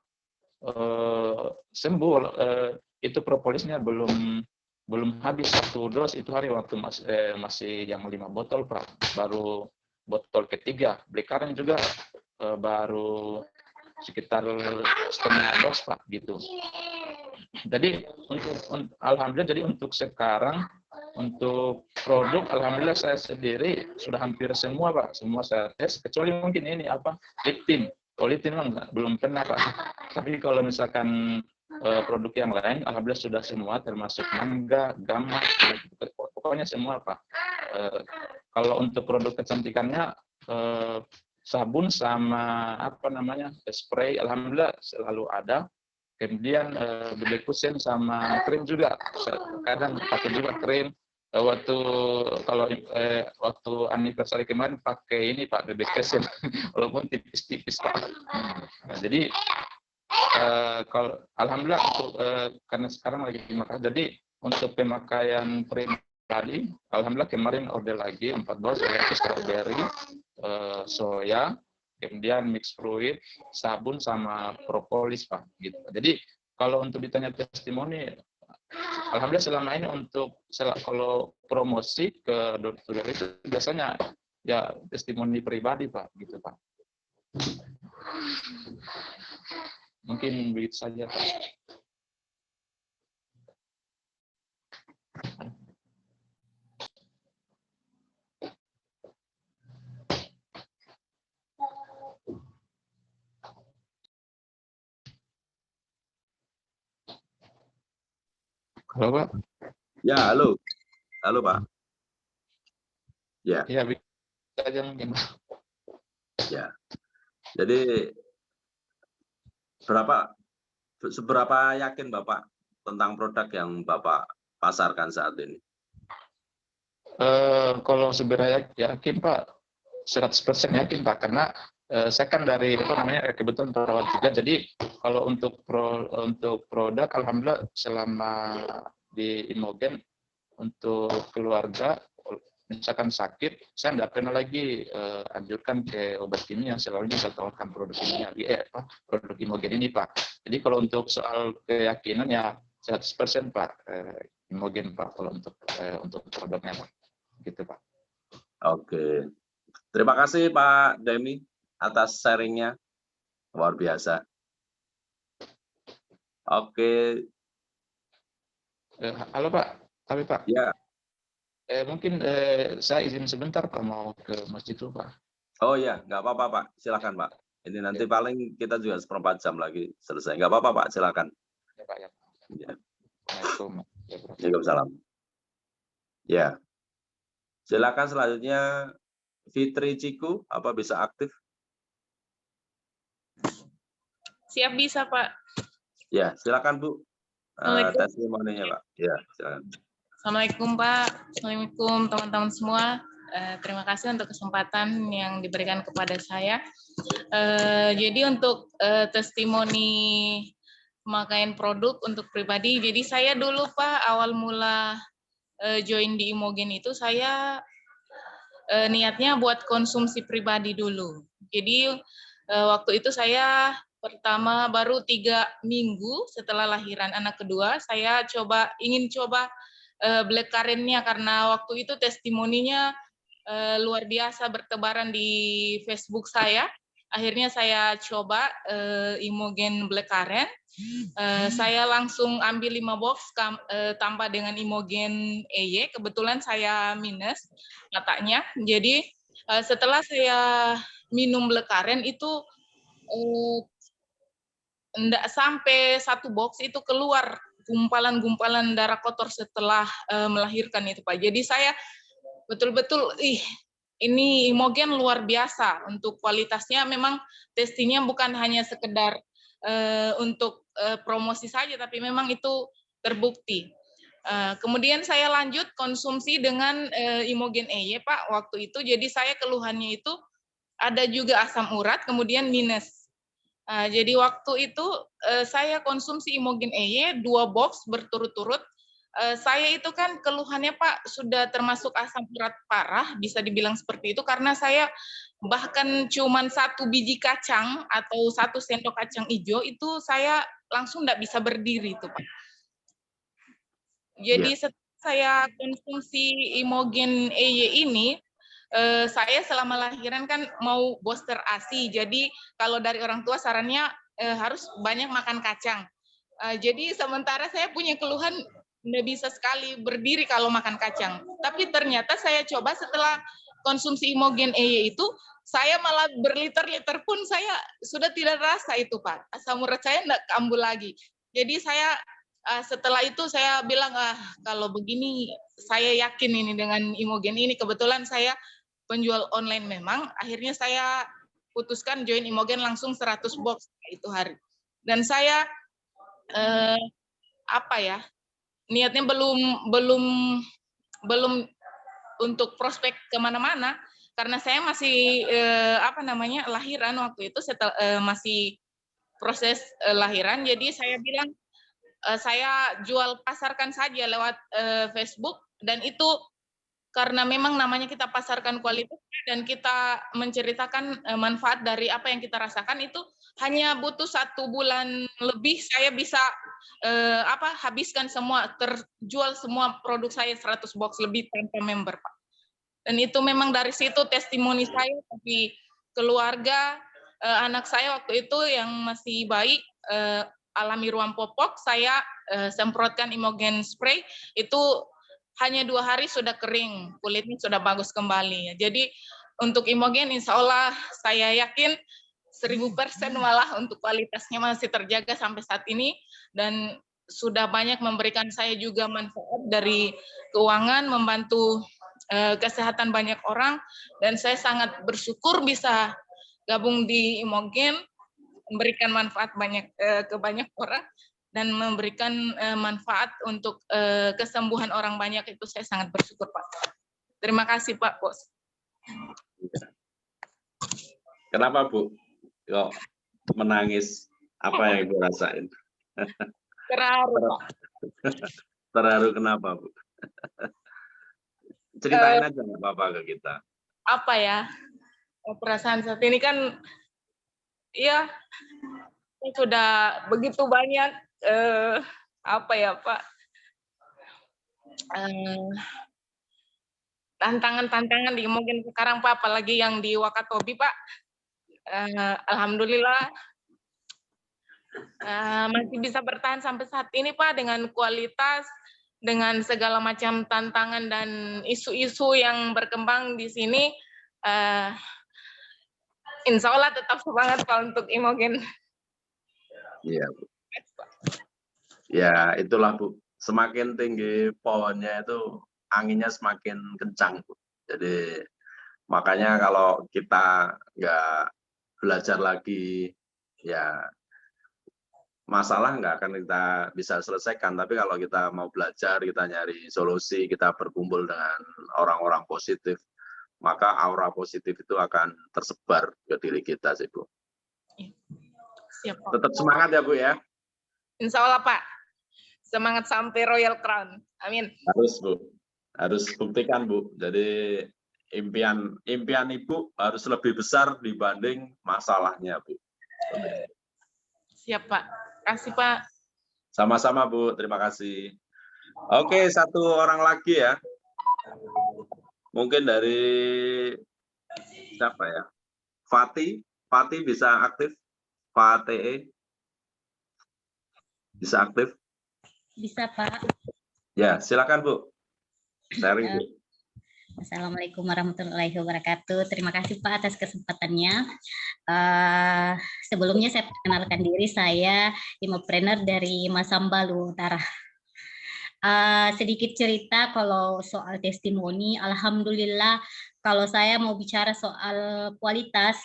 sembuh. Itu propolisnya belum habis 1 dos itu hari waktu masih yang 5 botol Pak, baru botol ketiga. Blackcurrant juga baru sekitar setengah dos Pak gitu. Jadi alhamdulillah, jadi untuk sekarang untuk produk alhamdulillah saya sendiri sudah hampir semua Pak, semua saya tes kecuali mungkin ini apa litin. Kalau litin belum pernah Pak. Tapi kalau misalkan produk yang lain alhamdulillah sudah semua, termasuk mangga, gamma, pokoknya semua Pak. Kalau untuk produk kecantikannya sabun sama apa namanya spray alhamdulillah selalu ada. Kemudian BB Cushion sama krim juga, kadang pakai juga krim. Waktu anniversary kemarin pakai ini Pak, BB Cushion, walaupun tipis-tipis Pak. Nah, jadi kalau alhamdulillah untuk karena sekarang lagi dimakan, jadi untuk pemakaian pribadi, alhamdulillah kemarin order lagi 4 dos, yaitu strawberry, soya, kemudian mix fluid, sabun sama propolis Pak gitu. Jadi kalau untuk ditanya testimoni, alhamdulillah selama ini untuk kalau promosi ke door-to-door itu biasanya ya testimoni pribadi Pak gitu Pak. Mungkin begitu saja Pak. Halo Pak. Ya, halo. Halo Pak. Ya. Ya, bisa saja mungkin. Ya. Jadi seberapa yakin Bapak tentang produk yang Bapak pasarkan saat ini? Kalau sebenarnya yakin Pak, 100% yakin Pak, karena saya kan dari kebetulan perawat juga. Jadi kalau untuk produk alhamdulillah selama di Imogen untuk keluarga misalkan sakit, saya tidak pernah lagi anjurkan ke obat kimia, selalu saya tawarkan produk kimia, produk Imogen ini Pak. Jadi kalau untuk soal keyakinan ya 100% Pak, Imogen Pak kalau untuk produknya Pak. Gitu Pak. Oke. Terima kasih Pak Demi atas sharingnya, luar biasa. Oke. Halo Pak, tapi Pak. Ya. Mungkin saya izin sebentar Pak, mau ke masjid dulu Pak. Oh ya, nggak apa-apa Pak, silakan Pak. Ini nanti paling kita juga 1/4 jam lagi selesai. Nggak apa-apa Pak, silakan. Ya Pak ya. Ya. Assalamualaikum. Waalaikumsalam. Ya. Silakan selanjutnya Fitri Ciku, apa bisa aktif? Siap bisa Pak. Ya, silakan Bu. Testimoninya Pak. Ya, silakan. Assalamualaikum Pak. Assalamualaikum teman-teman semua. Terima kasih untuk kesempatan yang diberikan kepada saya. Jadi untuk testimoni pemakaian produk untuk pribadi, jadi saya dulu Pak awal mula join di Imogen itu saya niatnya buat konsumsi pribadi dulu. Jadi waktu itu saya pertama baru 3 minggu setelah lahiran anak kedua, saya ingin coba blackcurrant-nya karena waktu itu testimoninya luar biasa bertebaran di Facebook saya. Akhirnya saya coba Imogen blackcurrant. Saya langsung ambil 5 box tambah dengan Imogen EY. Kebetulan saya minus matanya. Jadi setelah saya minum blackcurrant itu enggak sampai 1 box itu keluar gumpalan-gumpalan darah kotor setelah melahirkan itu Pak. Jadi saya betul-betul ini Imogen luar biasa untuk kualitasnya. Memang testingnya bukan hanya sekedar untuk promosi saja, tapi memang itu terbukti. Kemudian saya lanjut konsumsi dengan Imogen EY Pak waktu itu. Jadi saya keluhannya itu ada juga asam urat, kemudian minus. Jadi waktu itu saya konsumsi Imogen EY 2 box berturut-turut. Saya itu kan keluhannya Pak sudah termasuk asam urat parah, bisa dibilang seperti itu karena saya bahkan cuman 1 biji kacang atau 1 sendok kacang hijau itu saya langsung nggak bisa berdiri tuh Pak. Jadi setelah saya konsumsi Imogen EY ini, saya selama lahiran kan mau booster ASI, jadi kalau dari orang tua sarannya harus banyak makan kacang. Jadi sementara saya punya keluhan nggak bisa sekali berdiri kalau makan kacang. Tapi ternyata saya coba setelah konsumsi Imogen EY itu, saya malah berliter-liter pun saya sudah tidak rasa itu Pak. Asam urat saya nggak kambuh lagi. Jadi saya setelah itu saya bilang, kalau begini saya yakin ini dengan Imogen ini. Kebetulan saya penjual online memang, akhirnya saya putuskan join Imogen langsung 100 box itu hari. Dan saya niatnya belum untuk prospek kemana-mana karena saya masih lahiran waktu itu, masih proses lahiran. Jadi saya bilang saya jual pasarkan saja lewat Facebook, dan itu karena memang namanya kita pasarkan kualitas dan kita menceritakan manfaat dari apa yang kita rasakan, itu hanya butuh 1 bulan lebih saya bisa habiskan semua, terjual semua produk saya 100 box lebih tanpa member Pak. Dan itu memang dari situ testimoni saya, tapi keluarga anak saya waktu itu yang masih bayi alami ruam popok, saya semprotkan Imogen spray, itu hanya 2 hari sudah kering, kulitnya sudah bagus kembali. Jadi untuk Imogen insya Allah saya yakin 1000% malah untuk kualitasnya masih terjaga sampai saat ini, dan sudah banyak memberikan saya juga manfaat dari keuangan, membantu kesehatan banyak orang, dan saya sangat bersyukur bisa gabung di Imogen, memberikan manfaat ke banyak orang, dan memberikan manfaat untuk kesembuhan orang banyak. Itu saya sangat bersyukur Pak. Terima kasih Pak Bos. Kenapa Bu kok menangis? Apa yang Ibu rasain? Terharu Pak. Terharu kenapa Bu? Ceritain aja nggak apa-apa ke kita. Apa ya, perasaan saat ini kan ya sudah begitu banyak Pak, tantangan-tantangan di mungkin sekarang Pak, apalagi yang di Wakatobi Pak. Alhamdulillah masih bisa bertahan sampai saat ini Pak, dengan kualitas, dengan segala macam tantangan dan isu-isu yang berkembang di sini. Insya Allah tetap semangat Pak untuk Imogen. Iya Bu. Ya itulah Bu, semakin tinggi pohonnya itu anginnya semakin kencang Bu. Jadi makanya kalau kita nggak belajar lagi, ya masalah nggak akan kita bisa selesaikan. Tapi kalau kita mau belajar, kita nyari solusi, kita berkumpul dengan orang-orang positif, maka aura positif itu akan tersebar ke diri kita sih Bu. Siap, Pak. Tetap semangat ya Bu ya. Insya Allah Pak, semangat sampai Royal Crown. Amin. Harus Bu, harus buktikan Bu. Jadi impian Ibu harus lebih besar dibanding masalahnya Bu. Siap Pak, kasih Pak. Sama-sama Bu, terima kasih. Oke, 1 orang lagi ya. Mungkin dari siapa ya? Fati bisa aktif? Fate bisa aktif? Bisa Pak. Ya, silakan Bu. Sharing Bu. Assalamualaikum warahmatullahi wabarakatuh. Terima kasih Pak atas kesempatannya. Sebelumnya saya perkenalkan diri, saya Imopreneur dari Masambalu Utara. Sedikit cerita kalau soal testimoni, alhamdulillah kalau saya mau bicara soal kualitas,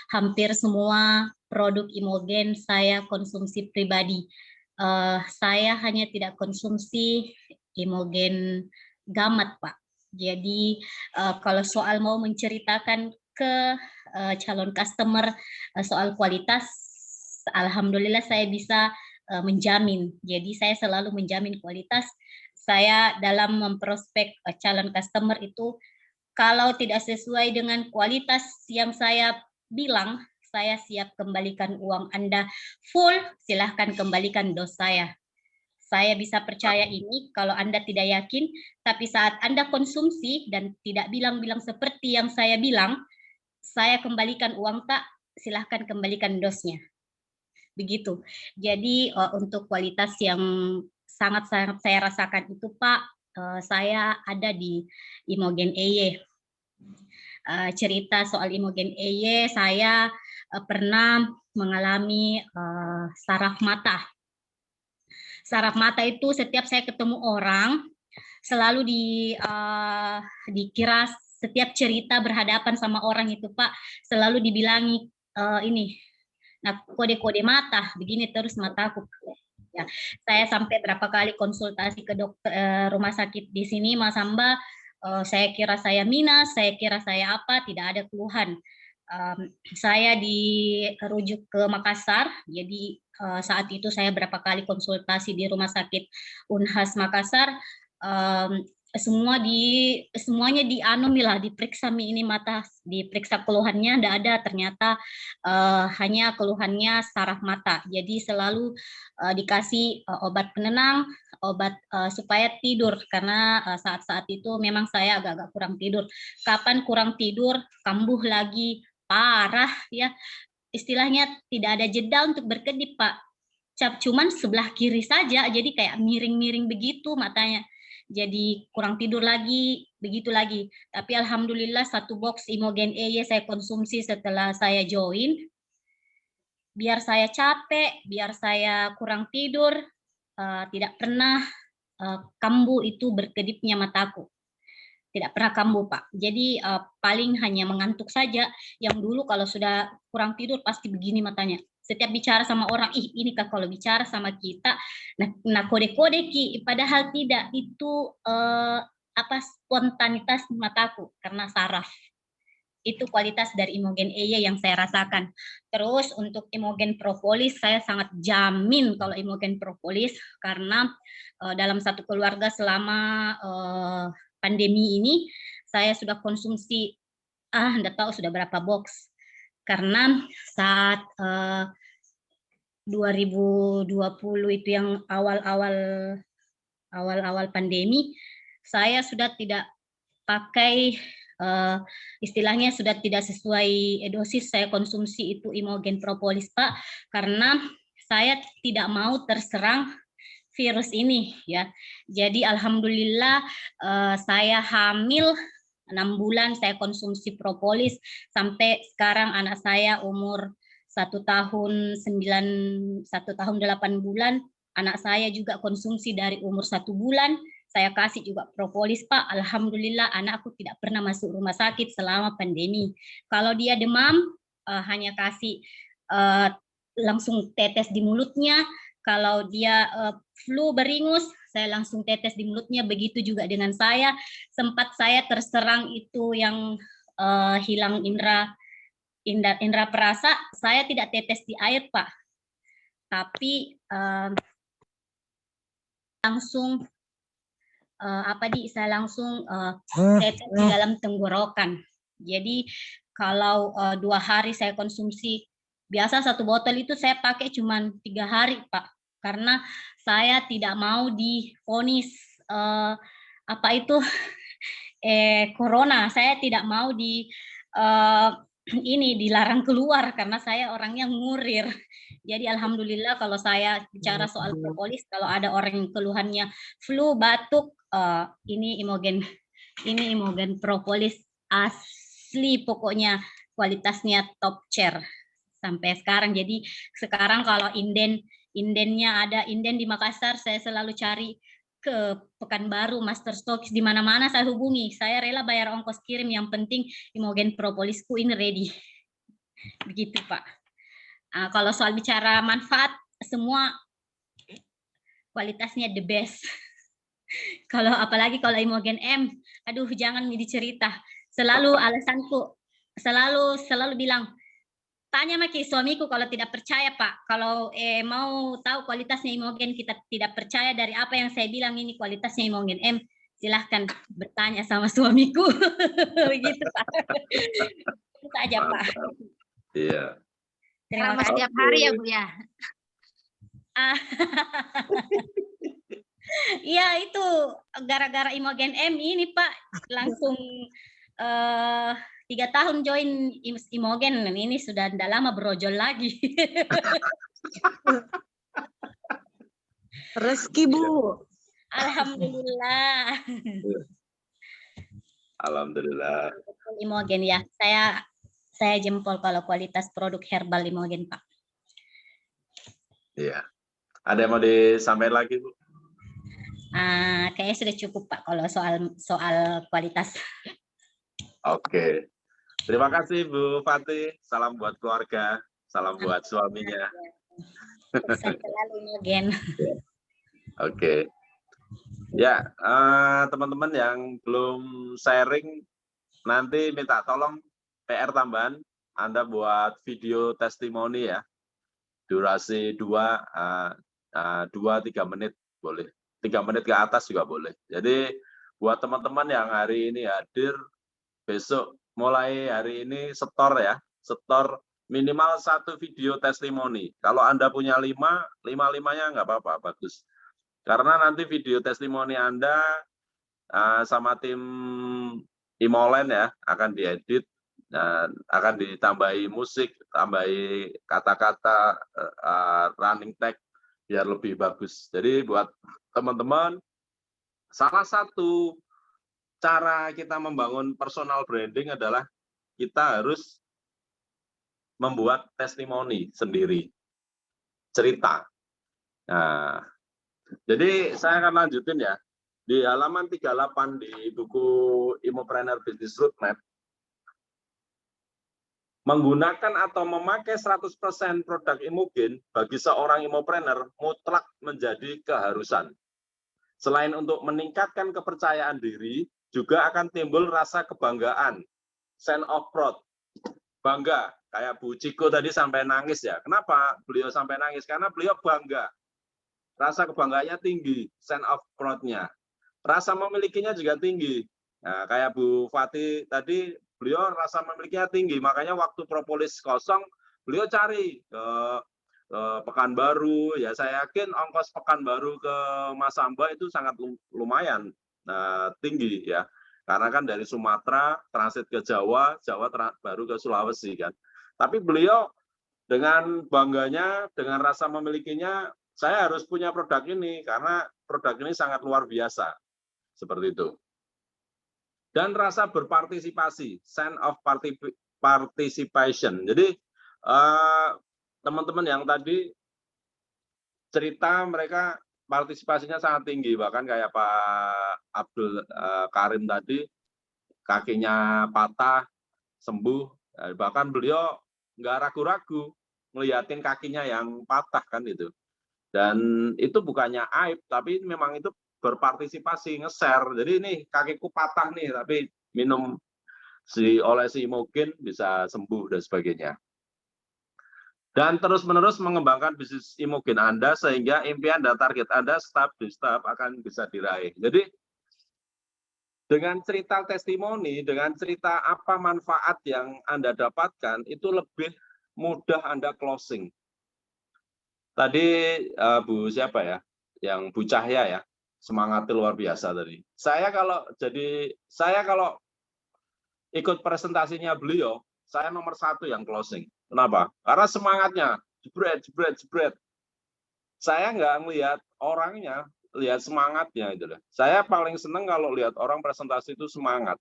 hampir semua produk Imogen saya konsumsi pribadi. Saya hanya tidak konsumsi Imogen Gamat Pak. Jadi kalau soal mau menceritakan ke calon customer soal kualitas, alhamdulillah saya bisa menjamin. Jadi saya selalu menjamin kualitas. Saya dalam memprospek calon customer itu, kalau tidak sesuai dengan kualitas yang saya bilang, saya siap kembalikan uang Anda full, silahkan kembalikan dos saya. Saya bisa percaya ini kalau Anda tidak yakin, tapi saat Anda konsumsi dan tidak bilang-bilang seperti yang saya bilang, saya kembalikan uang tak, silahkan kembalikan dosnya. Begitu. Jadi untuk kualitas yang sangat-sangat saya rasakan itu Pak, saya ada di Imogen EY. Cerita soal Imogen EY, saya pernah mengalami saraf mata. Saraf mata itu setiap saya ketemu orang, selalu dikira setiap cerita berhadapan sama orang itu Pak, selalu dibilangi ini, nah kode-kode mata, begini terus mataku. Ya, saya sampai berapa kali konsultasi ke dokter rumah sakit di sini Mas Hamba, saya kira saya minus, saya kira saya apa, tidak ada keluhan. Saya dirujuk ke Makassar, jadi saat itu saya berapa kali konsultasi di rumah sakit Unhas Makassar, semuanya diperiksa ini mata, diperiksa keluhannya tidak ada, ternyata hanya keluhannya saraf mata. Jadi selalu dikasih obat penenang, obat supaya tidur, karena saat-saat itu memang saya agak-agak kurang tidur. Kapan kurang tidur, kambuh lagi parah ya, istilahnya tidak ada jeda untuk berkedip Pak. Cuman sebelah kiri saja, jadi kayak miring-miring begitu matanya. Jadi kurang tidur lagi, begitu lagi. Tapi alhamdulillah 1 box Imogen EY saya konsumsi setelah saya join. Biar saya capek, biar saya kurang tidur, tidak pernah kambuh itu berkedipnya mataku. Tidak pernah kambuh Pak. Jadi paling hanya mengantuk saja. Yang dulu kalau sudah kurang tidur pasti begini matanya. Setiap bicara sama orang, ini Kak kalau bicara sama kita, nah kode-kode Ki, padahal tidak, itu spontanitas mataku karena saraf. Itu kualitas dari Imogen EY yang saya rasakan. Terus untuk Imogen Propolis, saya sangat jamin kalau Imogen Propolis, karena dalam satu keluarga selama pandemi ini, saya sudah konsumsi, enggak tahu sudah berapa box. Karena saat 2020 itu yang awal-awal pandemi, saya sudah tidak pakai, istilahnya sudah tidak sesuai dosis saya konsumsi itu Imogen Propolis Pak, karena saya tidak mau terserang virus ini ya. Jadi alhamdulillah saya hamil 6 bulan saya konsumsi propolis, sampai sekarang anak saya umur 1 tahun 8 bulan, anak saya juga konsumsi dari umur 1 bulan, saya kasih juga propolis Pak. Alhamdulillah anakku tidak pernah masuk rumah sakit selama pandemi. Kalau dia demam, hanya kasih langsung tetes di mulutnya. Kalau dia flu beringus, saya langsung tetes di mulutnya. Begitu juga dengan saya. Sempat saya terserang itu yang hilang indera perasa, saya tidak tetes di air Pak, tapi langsung saya langsung tetes di dalam tenggorokan. Jadi kalau 2 hari saya konsumsi, biasa 1 botol itu saya pakai cuma 3 hari Pak, karena saya tidak mau divonis corona. Saya tidak mau dilarang keluar karena saya orangnya ngurir. Jadi alhamdulillah kalau saya bicara soal propolis, kalau ada orang yang keluhannya flu, batuk, ini Imogen propolis asli, pokoknya kualitasnya top chair sampai sekarang. Jadi sekarang kalau indennya ada inden di Makassar, saya selalu cari ke Pekanbaru, Master Stokis, di mana-mana saya hubungi. Saya rela bayar ongkos kirim, yang penting Imogen propolisku ini ready. Begitu Pak. Kalau soal bicara manfaat, semua kualitasnya the best. Apalagi kalau Imogen M, aduh jangan dicerita. Selalu alasanku, selalu bilang, tanya Maki suamiku kalau tidak percaya Pak, kalau mau tahu kualitasnya Imogen kita tidak percaya dari apa yang saya bilang ini kualitasnya Imogen M, silahkan bertanya sama suamiku. Begitu Pak. Itu saja Pak. Iya. Terima Sama kasih. setiap hari ya Bu ya. Iya itu gara-gara Imogen M ini Pak langsung 3 tahun join Imogen, ini sudah tidak lama berojol lagi. Rezeki Bu. Alhamdulillah. Alhamdulillah. Imogen ya, saya jempol kalau kualitas produk herbal Imogen Pak. Iya. Ada yang mau disampaikan lagi Bu? Kayaknya sudah cukup Pak kalau soal kualitas. Oke. Terima kasih Bu Fatih. Salam buat keluarga. Salam buat suaminya. Sukses selalu Imogen. Oke. Ya, teman-teman yang belum sharing, nanti minta tolong PR tambahan. Anda buat video testimoni ya. Durasi 2-3 menit boleh. 3 menit ke atas juga boleh. Jadi buat teman-teman yang hari ini hadir, besok mulai hari ini setor ya, setor minimal 1 video testimoni. Kalau Anda punya 5-5-nya nggak apa-apa, bagus. Karena nanti video testimoni Anda sama tim Imolen ya akan diedit, dan akan ditambahi musik, tambahi kata-kata, running tag biar lebih bagus. Jadi buat teman-teman, salah satu cara kita membangun personal branding adalah kita harus membuat testimoni sendiri, cerita. Nah, jadi saya akan lanjutin ya. Di halaman 38 di buku Imopreneur Business Roadmap, menggunakan atau memakai 100% produk Imogen bagi seorang Imopreneur mutlak menjadi keharusan. Selain untuk meningkatkan kepercayaan diri, juga akan timbul rasa kebanggaan, sense of pride, bangga. Kayak Bu Ciko tadi sampai nangis ya. Kenapa beliau sampai nangis? Karena beliau bangga. Rasa kebanggaannya tinggi, sense of pride-nya. Rasa memilikinya juga tinggi. Nah, kayak Bu Fatih tadi, beliau rasa memilikinya tinggi. Makanya waktu propolis kosong, beliau cari ke Pekanbaru. Ya saya yakin ongkos Pekanbaru ke Masamba itu sangat lumayan. Tinggi ya, karena kan dari Sumatera transit ke Jawa, baru ke Sulawesi kan. Tapi beliau dengan bangganya, dengan rasa memilikinya, saya harus punya produk ini karena produk ini sangat luar biasa, seperti itu. Dan rasa berpartisipasi, sense of participation. Jadi teman-teman yang tadi cerita mereka partisipasinya sangat tinggi, bahkan kayak Pak Abdul Karim tadi, kakinya patah, sembuh, bahkan beliau nggak ragu-ragu ngeliatin kakinya yang patah kan itu. Dan itu bukannya aib, tapi memang itu berpartisipasi, nge-share. Jadi ini kakiku patah nih, tapi minum oleh si Imogen bisa sembuh dan sebagainya. Dan terus-menerus mengembangkan bisnis Imogen Anda sehingga impian dan target Anda step by step akan bisa diraih. Jadi dengan cerita testimoni, dengan cerita apa manfaat yang Anda dapatkan, itu lebih mudah Anda closing. Tadi Bu siapa ya, yang Bu Cahya ya, semangatnya luar biasa tadi. Saya kalau ikut presentasinya beliau, saya nomor 1 yang closing. Kenapa? Karena semangatnya, jebret. Saya nggak melihat orangnya, lihat semangatnya itu. Saya paling seneng kalau lihat orang presentasi itu semangat.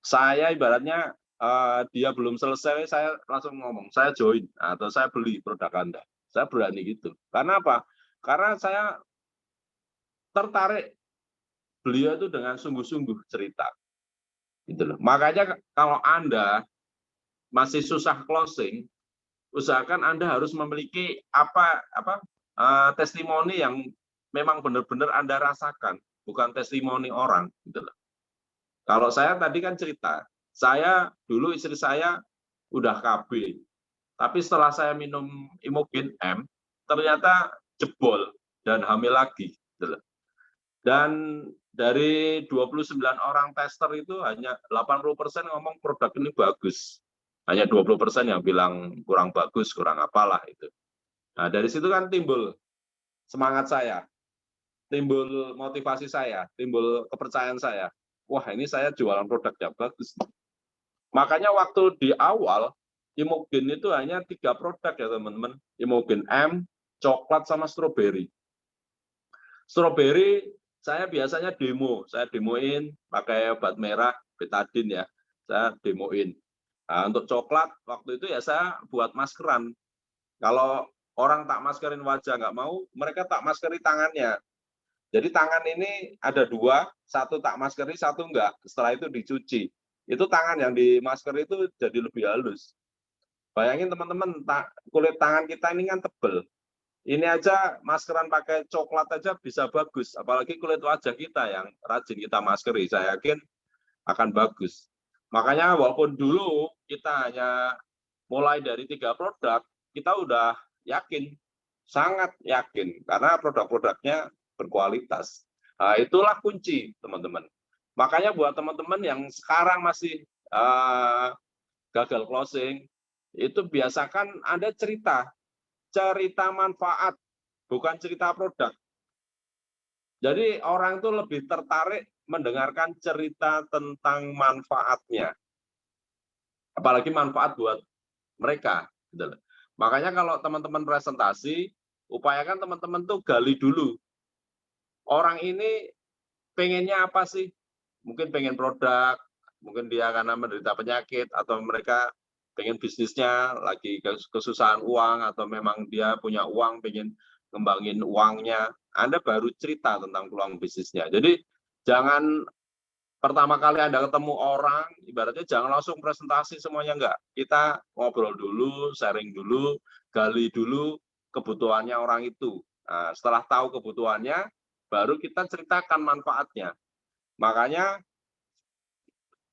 Saya ibaratnya dia belum selesai, saya langsung ngomong, saya join atau saya beli produk Anda. Saya berani gitu. Karena apa? Karena saya tertarik beliau itu dengan sungguh-sungguh cerita. Gitu loh. Makanya kalau Anda masih susah closing, usahakan Anda harus memiliki testimoni yang memang benar-benar Anda rasakan, bukan testimoni orang. Gitu loh. Kalau saya tadi kan cerita, Saya dulu istri saya udah KB, tapi setelah saya minum Imogen M, ternyata jebol dan hamil lagi. Dan dari 29 orang tester itu hanya 80% ngomong produk ini bagus. Hanya 20% yang bilang kurang bagus, kurang apalah itu. Nah, dari situ kan timbul semangat saya, timbul motivasi saya, timbul kepercayaan saya. Wah, ini saya jualan produk yang bagus. Makanya waktu di awal, Imogen itu hanya 3 produk ya teman-teman. Imogen M, coklat, sama stroberi. Stroberi saya biasanya saya demoin pakai obat merah, betadine ya, saya demoin. Nah, untuk coklat, waktu itu ya saya buat maskeran. Kalau orang tak maskerin wajah nggak mau, mereka tak maskeri tangannya. Jadi tangan ini ada 2, satu tak maskeri, satu enggak. Setelah itu dicuci. Itu tangan yang dimaskeri itu jadi lebih halus. Bayangin teman-teman, kulit tangan kita ini kan tebel. Ini aja maskeran pakai coklat aja bisa bagus, apalagi kulit wajah kita yang rajin kita maskeri, saya yakin akan bagus. Makanya walaupun dulu kita hanya mulai dari 3 produk, kita udah yakin, sangat yakin, karena produk-produknya berkualitas. Nah, itulah kunci, teman-teman. Makanya buat teman-teman yang sekarang masih gagal closing, itu biasakan Anda cerita manfaat, bukan cerita produk. Jadi orang itu lebih tertarik mendengarkan cerita tentang manfaatnya. Apalagi manfaat buat mereka. Makanya kalau teman-teman presentasi, upayakan teman-teman tuh gali dulu. Orang ini pengennya apa sih? Mungkin pengen produk, mungkin dia karena menderita penyakit, atau mereka pengen bisnisnya lagi kesusahan uang, atau memang dia punya uang pengen ngembangin uangnya. Anda baru cerita tentang peluang bisnisnya. Jadi jangan pertama kali Anda ketemu orang, ibaratnya jangan langsung presentasi semuanya, enggak. Kita ngobrol dulu, sharing dulu, gali dulu kebutuhannya orang itu. Nah, setelah tahu kebutuhannya, baru kita ceritakan manfaatnya. Makanya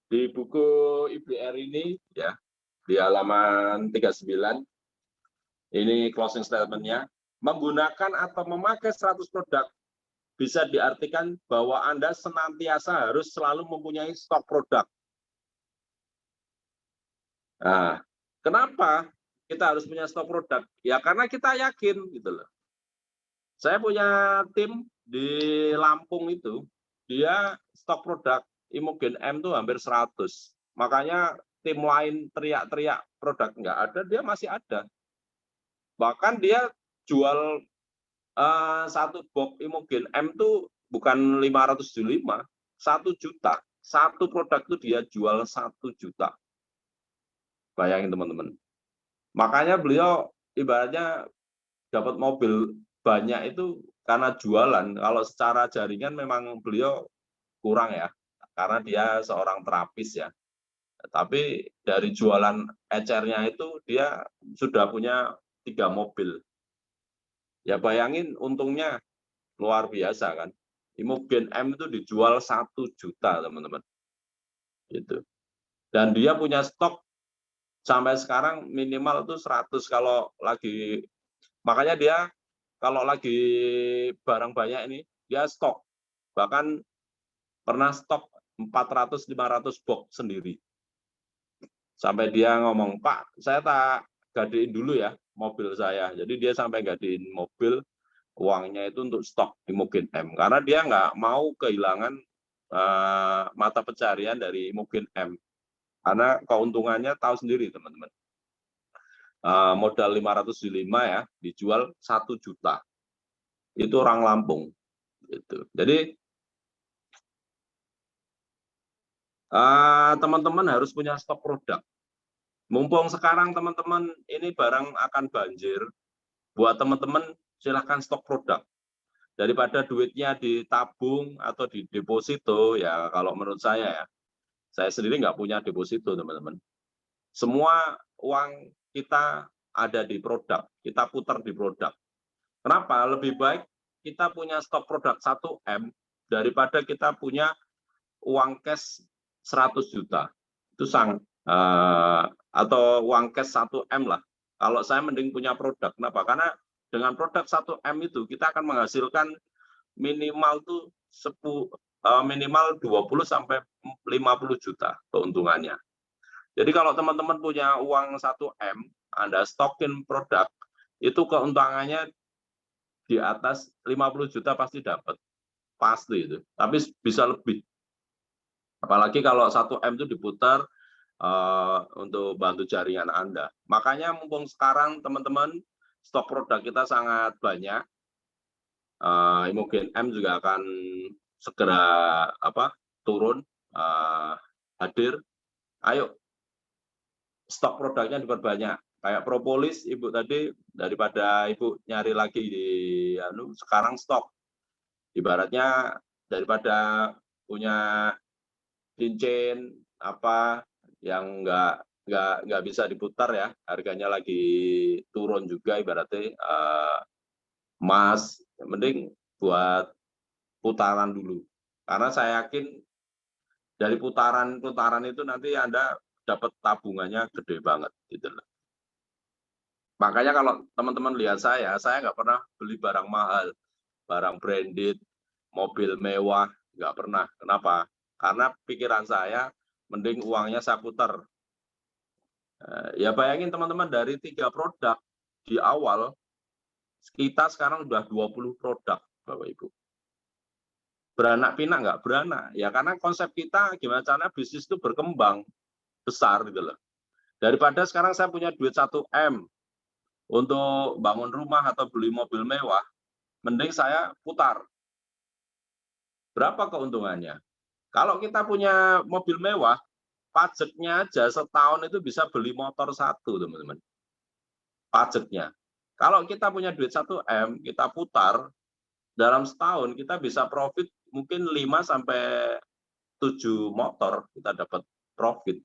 di buku IBR ini ya, di halaman 39, ini closing statement-nya, menggunakan atau memakai 100 produk bisa diartikan bahwa Anda senantiasa harus selalu mempunyai stok produk. Nah, kenapa kita harus punya stok produk? Ya karena kita yakin gitu loh. Saya punya tim di Lampung itu, dia stok produk Imogen M itu hampir 100. Makanya tim lain teriak-teriak produk nggak ada, dia masih ada. Bahkan dia jual satu box Imogen M itu bukan 575, 1 juta. Satu produk itu dia jual 1 juta. Bayangin teman-teman. Makanya beliau ibaratnya dapat mobil banyak itu karena jualan. Kalau secara jaringan memang beliau kurang ya, karena dia seorang terapis ya. Tapi dari jualan ecernya itu dia sudah punya 3 mobil. Ya bayangin untungnya luar biasa kan. Imogen M itu dijual 1 juta teman-teman. Gitu. Dan dia punya stok sampai sekarang minimal itu 100 kalau lagi, makanya dia kalau lagi barang banyak ini dia stok. Bahkan pernah stok 400-500 box sendiri. Sampai dia ngomong, Pak, saya tak gadein dulu ya mobil saya. Jadi dia sampai gadein mobil, uangnya itu untuk stok Imogen M. Karena dia nggak mau kehilangan mata pencarian dari Imogen M. Karena keuntungannya tahu sendiri teman-teman. Modal 505 ya, dijual 1 juta. Itu orang Lampung. Gitu. Jadi teman-teman harus punya stok produk. Mumpung sekarang teman-teman ini barang akan banjir, buat teman-teman silahkan stok produk. Daripada duitnya ditabung atau di deposito, ya kalau menurut saya ya, saya sendiri nggak punya deposito teman-teman. Semua uang kita ada di produk, kita putar di produk. Kenapa? Lebih baik kita punya stok produk 1 M daripada kita punya uang cash 100 juta. Itu itu atau uang cash 1M lah. Kalau saya mending punya produk. Kenapa? Karena dengan produk 1M itu kita akan menghasilkan minimal tuh minimal 20 sampai 50 juta keuntungannya. Jadi kalau teman-teman punya uang 1M, Anda stokin produk, itu keuntungannya di atas 50 juta pasti dapat. Pasti itu. Tapi bisa lebih. Apalagi kalau 1M itu diputar untuk bantu jaringan Anda. Makanya mumpung sekarang teman-teman stok produk kita sangat banyak, Imogen M juga akan segera turun, hadir. Ayo, stok produknya diperbanyak. Kayak propolis, Ibu tadi, daripada Ibu nyari lagi di sekarang stok. Ibaratnya daripada punya cincin yang nggak bisa diputar ya, harganya lagi turun juga ibaratnya emas, mending buat putaran dulu. Karena saya yakin dari putaran itu nanti Anda dapat tabungannya gede banget gitu loh. Makanya kalau teman-teman lihat saya nggak pernah beli barang mahal, barang branded, mobil mewah, nggak pernah. Kenapa? Karena pikiran saya mending uangnya saya putar. Ya bayangin teman-teman, dari 3 produk di awal, kita sekarang udah 20 produk, Bapak Ibu. Beranak pinak nggak? Beranak. Ya karena konsep kita gimana caranya bisnis itu berkembang besar gitu loh. Daripada sekarang saya punya duit 1M untuk bangun rumah atau beli mobil mewah, mending saya putar. Berapa keuntungannya? Kalau kita punya mobil mewah, pajaknya aja setahun itu bisa beli motor 1, teman-teman. Pajaknya. Kalau kita punya duit 1M, kita putar, dalam setahun kita bisa profit mungkin 5 sampai 7 motor kita dapat profit.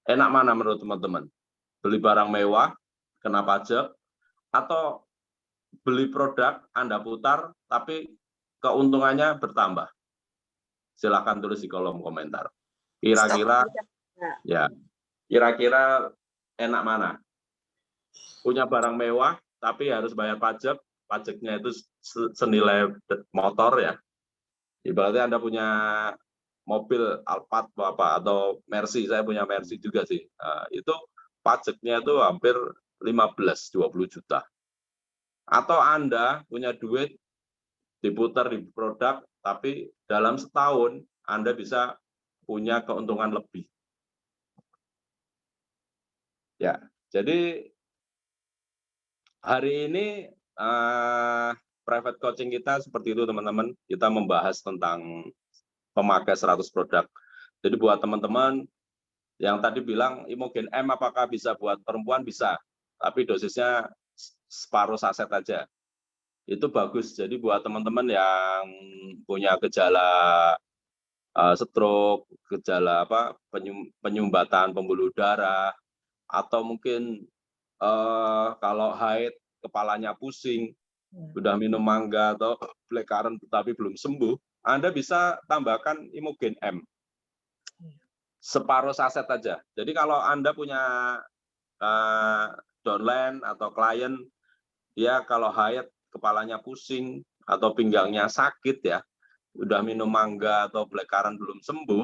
Enak mana menurut teman-teman? Beli barang mewah, kena pajak, atau beli produk, Anda putar, tapi keuntungannya bertambah? Silakan tulis di kolom komentar. Kira-kira enak mana? Punya barang mewah tapi harus bayar pajak, pajaknya itu senilai motor ya. Ibaratnya Anda punya mobil Alphard atau Mercy, saya punya Mercy juga sih. Itu pajaknya itu hampir 15-20 juta. Atau Anda punya duit diputar di produk, tapi dalam setahun Anda bisa punya keuntungan lebih. Ya, jadi hari ini private coaching kita seperti itu teman-teman. Kita membahas tentang pemakai 100 produk. Jadi buat teman-teman yang tadi bilang Imogen M apakah bisa buat perempuan? Bisa, tapi dosisnya separuh saset aja. Itu bagus. Jadi buat teman-teman yang punya gejala stroke, gejala penyumbatan pembuluh darah, atau mungkin kalau haid kepalanya pusing, sudah minum mangga atau black currant tapi belum sembuh, Anda bisa tambahkan Imogen M. Separuh saset aja. Jadi kalau Anda punya downline atau klien, dia kalau haid kepalanya pusing atau pinggangnya sakit ya, udah minum mangga atau black currant belum sembuh,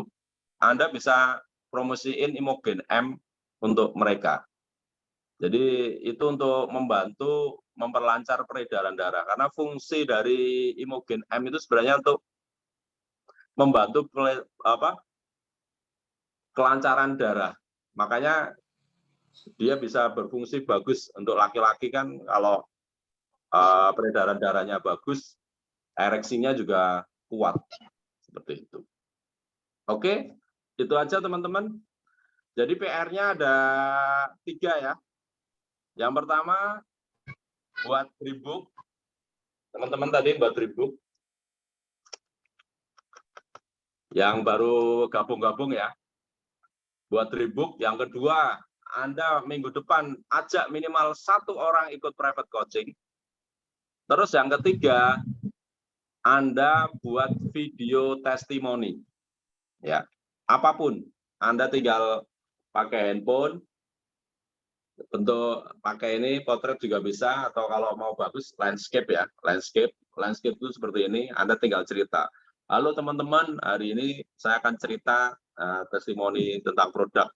Anda bisa promosiin Imogen M untuk mereka. Jadi itu untuk membantu memperlancar peredaran darah. Karena fungsi dari Imogen M itu sebenarnya untuk membantu kelancaran darah. Makanya dia bisa berfungsi bagus untuk laki-laki kan, kalau peredaran darahnya bagus, ereksinya juga kuat. Seperti itu. Oke, itu aja teman-teman. Jadi PR-nya ada 3 ya. Yang pertama, buat rebook. Teman-teman tadi buat rebook. Yang baru gabung-gabung ya. Buat rebook. Yang kedua, Anda minggu depan ajak minimal 1 orang ikut private coaching. Terus yang ketiga, Anda buat video testimoni. Ya, apapun. Anda tinggal pakai handphone, bentuk pakai ini potret juga bisa, atau kalau mau bagus landscape ya, landscape itu seperti ini. Anda tinggal cerita. Halo teman-teman, hari ini saya akan cerita testimoni tentang produk.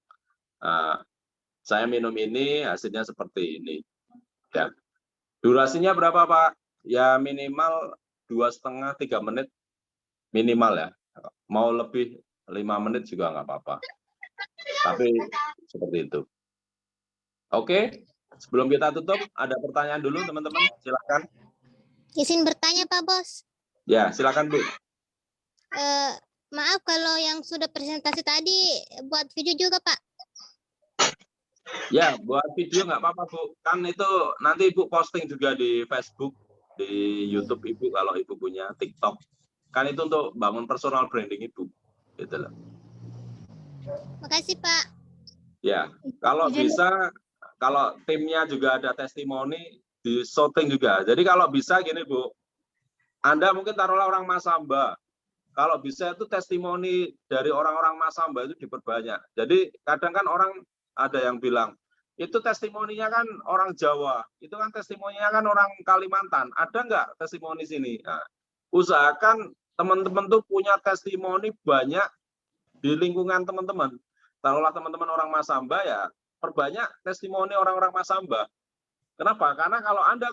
Saya minum ini, hasilnya seperti ini. Ya. Durasinya berapa Pak? Ya minimal 2,5-3 menit minimal ya. Mau lebih 5 menit juga nggak apa-apa. Tapi seperti itu. Oke, sebelum kita tutup, ada pertanyaan dulu teman-teman, silakan. Izin bertanya Pak Bos. Ya, silakan Bu. Maaf kalau yang sudah presentasi tadi buat video juga Pak. Ya, buat video nggak apa-apa Bu. Kan itu nanti Ibu posting juga di Facebook, di YouTube Ibu kalau Ibu punya TikTok. Kan itu untuk bangun personal branding Ibu. Gitu loh. Makasih Pak. Ya, kalau bisa, kalau timnya juga ada testimoni, di shooting juga. Jadi kalau bisa gini Bu, Anda mungkin taruhlah orang Masamba. Kalau bisa itu testimoni dari orang-orang Masamba itu diperbanyak. Jadi kadang kan orang ada yang bilang, itu testimoninya kan orang Jawa, itu kan testimoninya kan orang Kalimantan. Ada nggak testimoni sini? Nah, usahakan teman-teman tuh punya testimoni banyak di lingkungan teman-teman. Taruhlah teman-teman orang Masamba ya, perbanyak testimoni orang-orang Masamba. Kenapa? Karena kalau Anda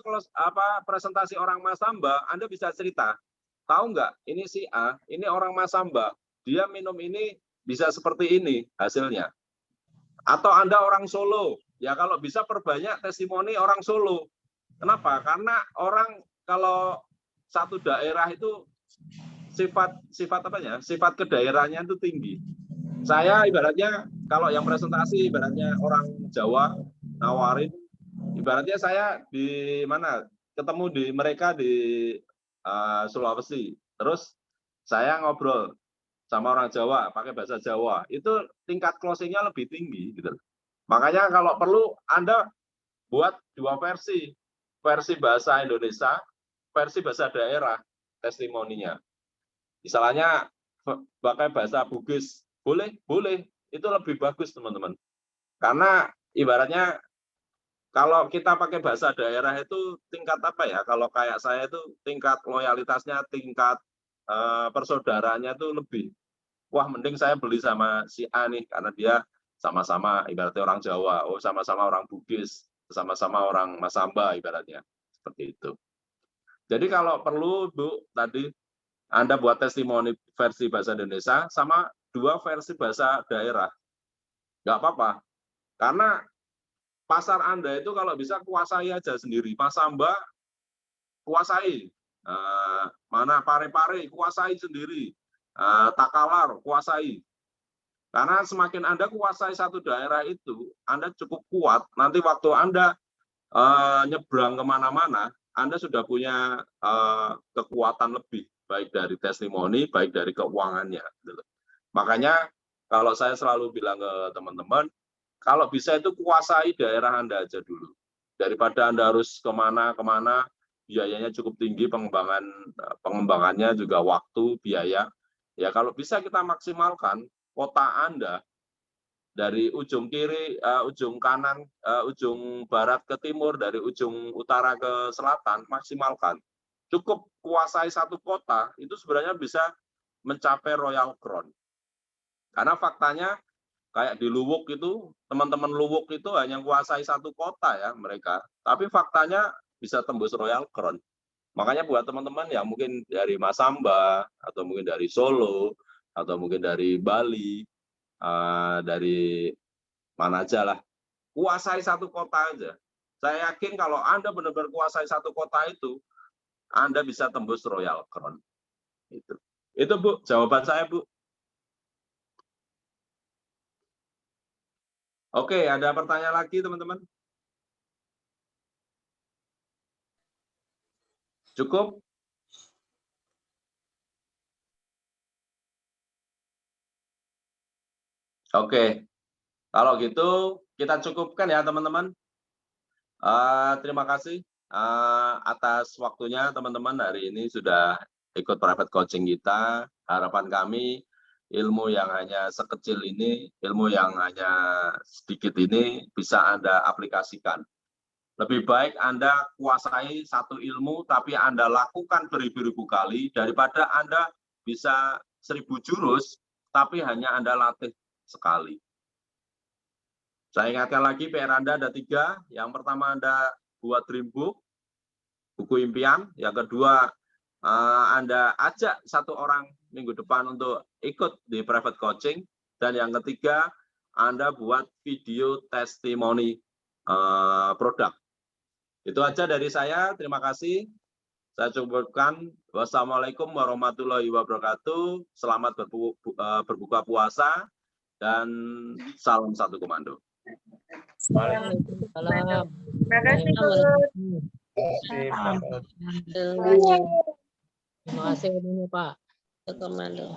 presentasi orang Masamba, Anda bisa cerita. Tahu nggak, ini si A, ini orang Masamba, dia minum ini bisa seperti ini hasilnya. Atau Anda orang Solo, ya kalau bisa perbanyak testimoni orang Solo. Kenapa? Karena orang kalau satu daerah itu sifat kedaerahannya itu tinggi. Saya ibaratnya kalau yang presentasi ibaratnya orang Jawa nawarin, ibaratnya saya di mana ketemu di mereka di Sulawesi, terus saya ngobrol sama orang Jawa pakai bahasa Jawa, itu tingkat closingnya lebih tinggi gitu. Makanya kalau perlu Anda buat dua versi bahasa Indonesia, versi bahasa daerah testimoninya. Misalnya pakai bahasa Bugis, boleh, itu lebih bagus teman-teman. Karena ibaratnya kalau kita pakai bahasa daerah itu tingkat apa ya? Kalau kayak saya itu tingkat loyalitasnya, tingkat persaudaraannya itu lebih. Wah, mending saya beli sama si A nih karena dia sama-sama ibaratnya orang Jawa, oh sama-sama orang Bugis, sama-sama orang Masamba ibaratnya. Seperti itu. Jadi kalau perlu Bu tadi Anda buat testimoni versi bahasa Indonesia sama dua versi bahasa daerah. Nggak apa-apa. Karena pasar Anda itu kalau bisa kuasai aja sendiri. Masamba kuasai. Mana Pare-Pare kuasai sendiri. Takalar kuasai. Karena semakin Anda kuasai satu daerah itu, Anda cukup kuat. Nanti waktu Anda nyebrang kemana-mana, Anda sudah punya kekuatan lebih. Baik dari testimoni, baik dari keuangannya. Makanya kalau saya selalu bilang ke teman-teman, kalau bisa itu kuasai daerah Anda aja dulu. Daripada Anda harus kemana-kemana, biayanya cukup tinggi, pengembangannya juga waktu, biaya. Ya kalau bisa kita maksimalkan kota Anda dari ujung kiri, ujung kanan, ujung barat ke timur, dari ujung utara ke selatan, maksimalkan. Cukup kuasai satu kota, itu sebenarnya bisa mencapai Royal Crown. Karena faktanya, kayak di Luwuk itu, teman-teman Luwuk itu hanya kuasai satu kota ya mereka. Tapi faktanya bisa tembus Royal Crown. Makanya buat teman-teman yang mungkin dari Masamba, atau mungkin dari Solo, atau mungkin dari Bali, dari mana aja lah, kuasai satu kota aja. Saya yakin kalau Anda benar-benar kuasai satu kota itu, Anda bisa tembus Royal Crown. Itu Bu, jawaban saya Bu. Oke, ada pertanyaan lagi teman-teman? Cukup? Oke, kalau gitu kita cukupkan ya teman-teman. Terima kasih atas waktunya teman-teman hari ini sudah ikut private coaching kita. Harapan kami ilmu yang hanya sekecil ini, ilmu yang hanya sedikit ini bisa Anda aplikasikan. Lebih baik Anda kuasai satu ilmu, tapi Anda lakukan beribu-ribu kali, daripada Anda bisa 1000 jurus, tapi hanya Anda latih sekali. Saya ingatkan lagi, PR Anda ada 3. Yang pertama Anda buat dream book, buku impian. Yang kedua, Anda ajak 1 orang minggu depan untuk ikut di private coaching. Dan yang ketiga, Anda buat video testimoni produk. Itu aja dari saya. Terima kasih. Saya cukupkan. Wassalamualaikum warahmatullahi wabarakatuh. Selamat berbuka puasa dan salam satu komando. Waalaikumsalam. Terima kasih, Terima kasih Pak. Komando.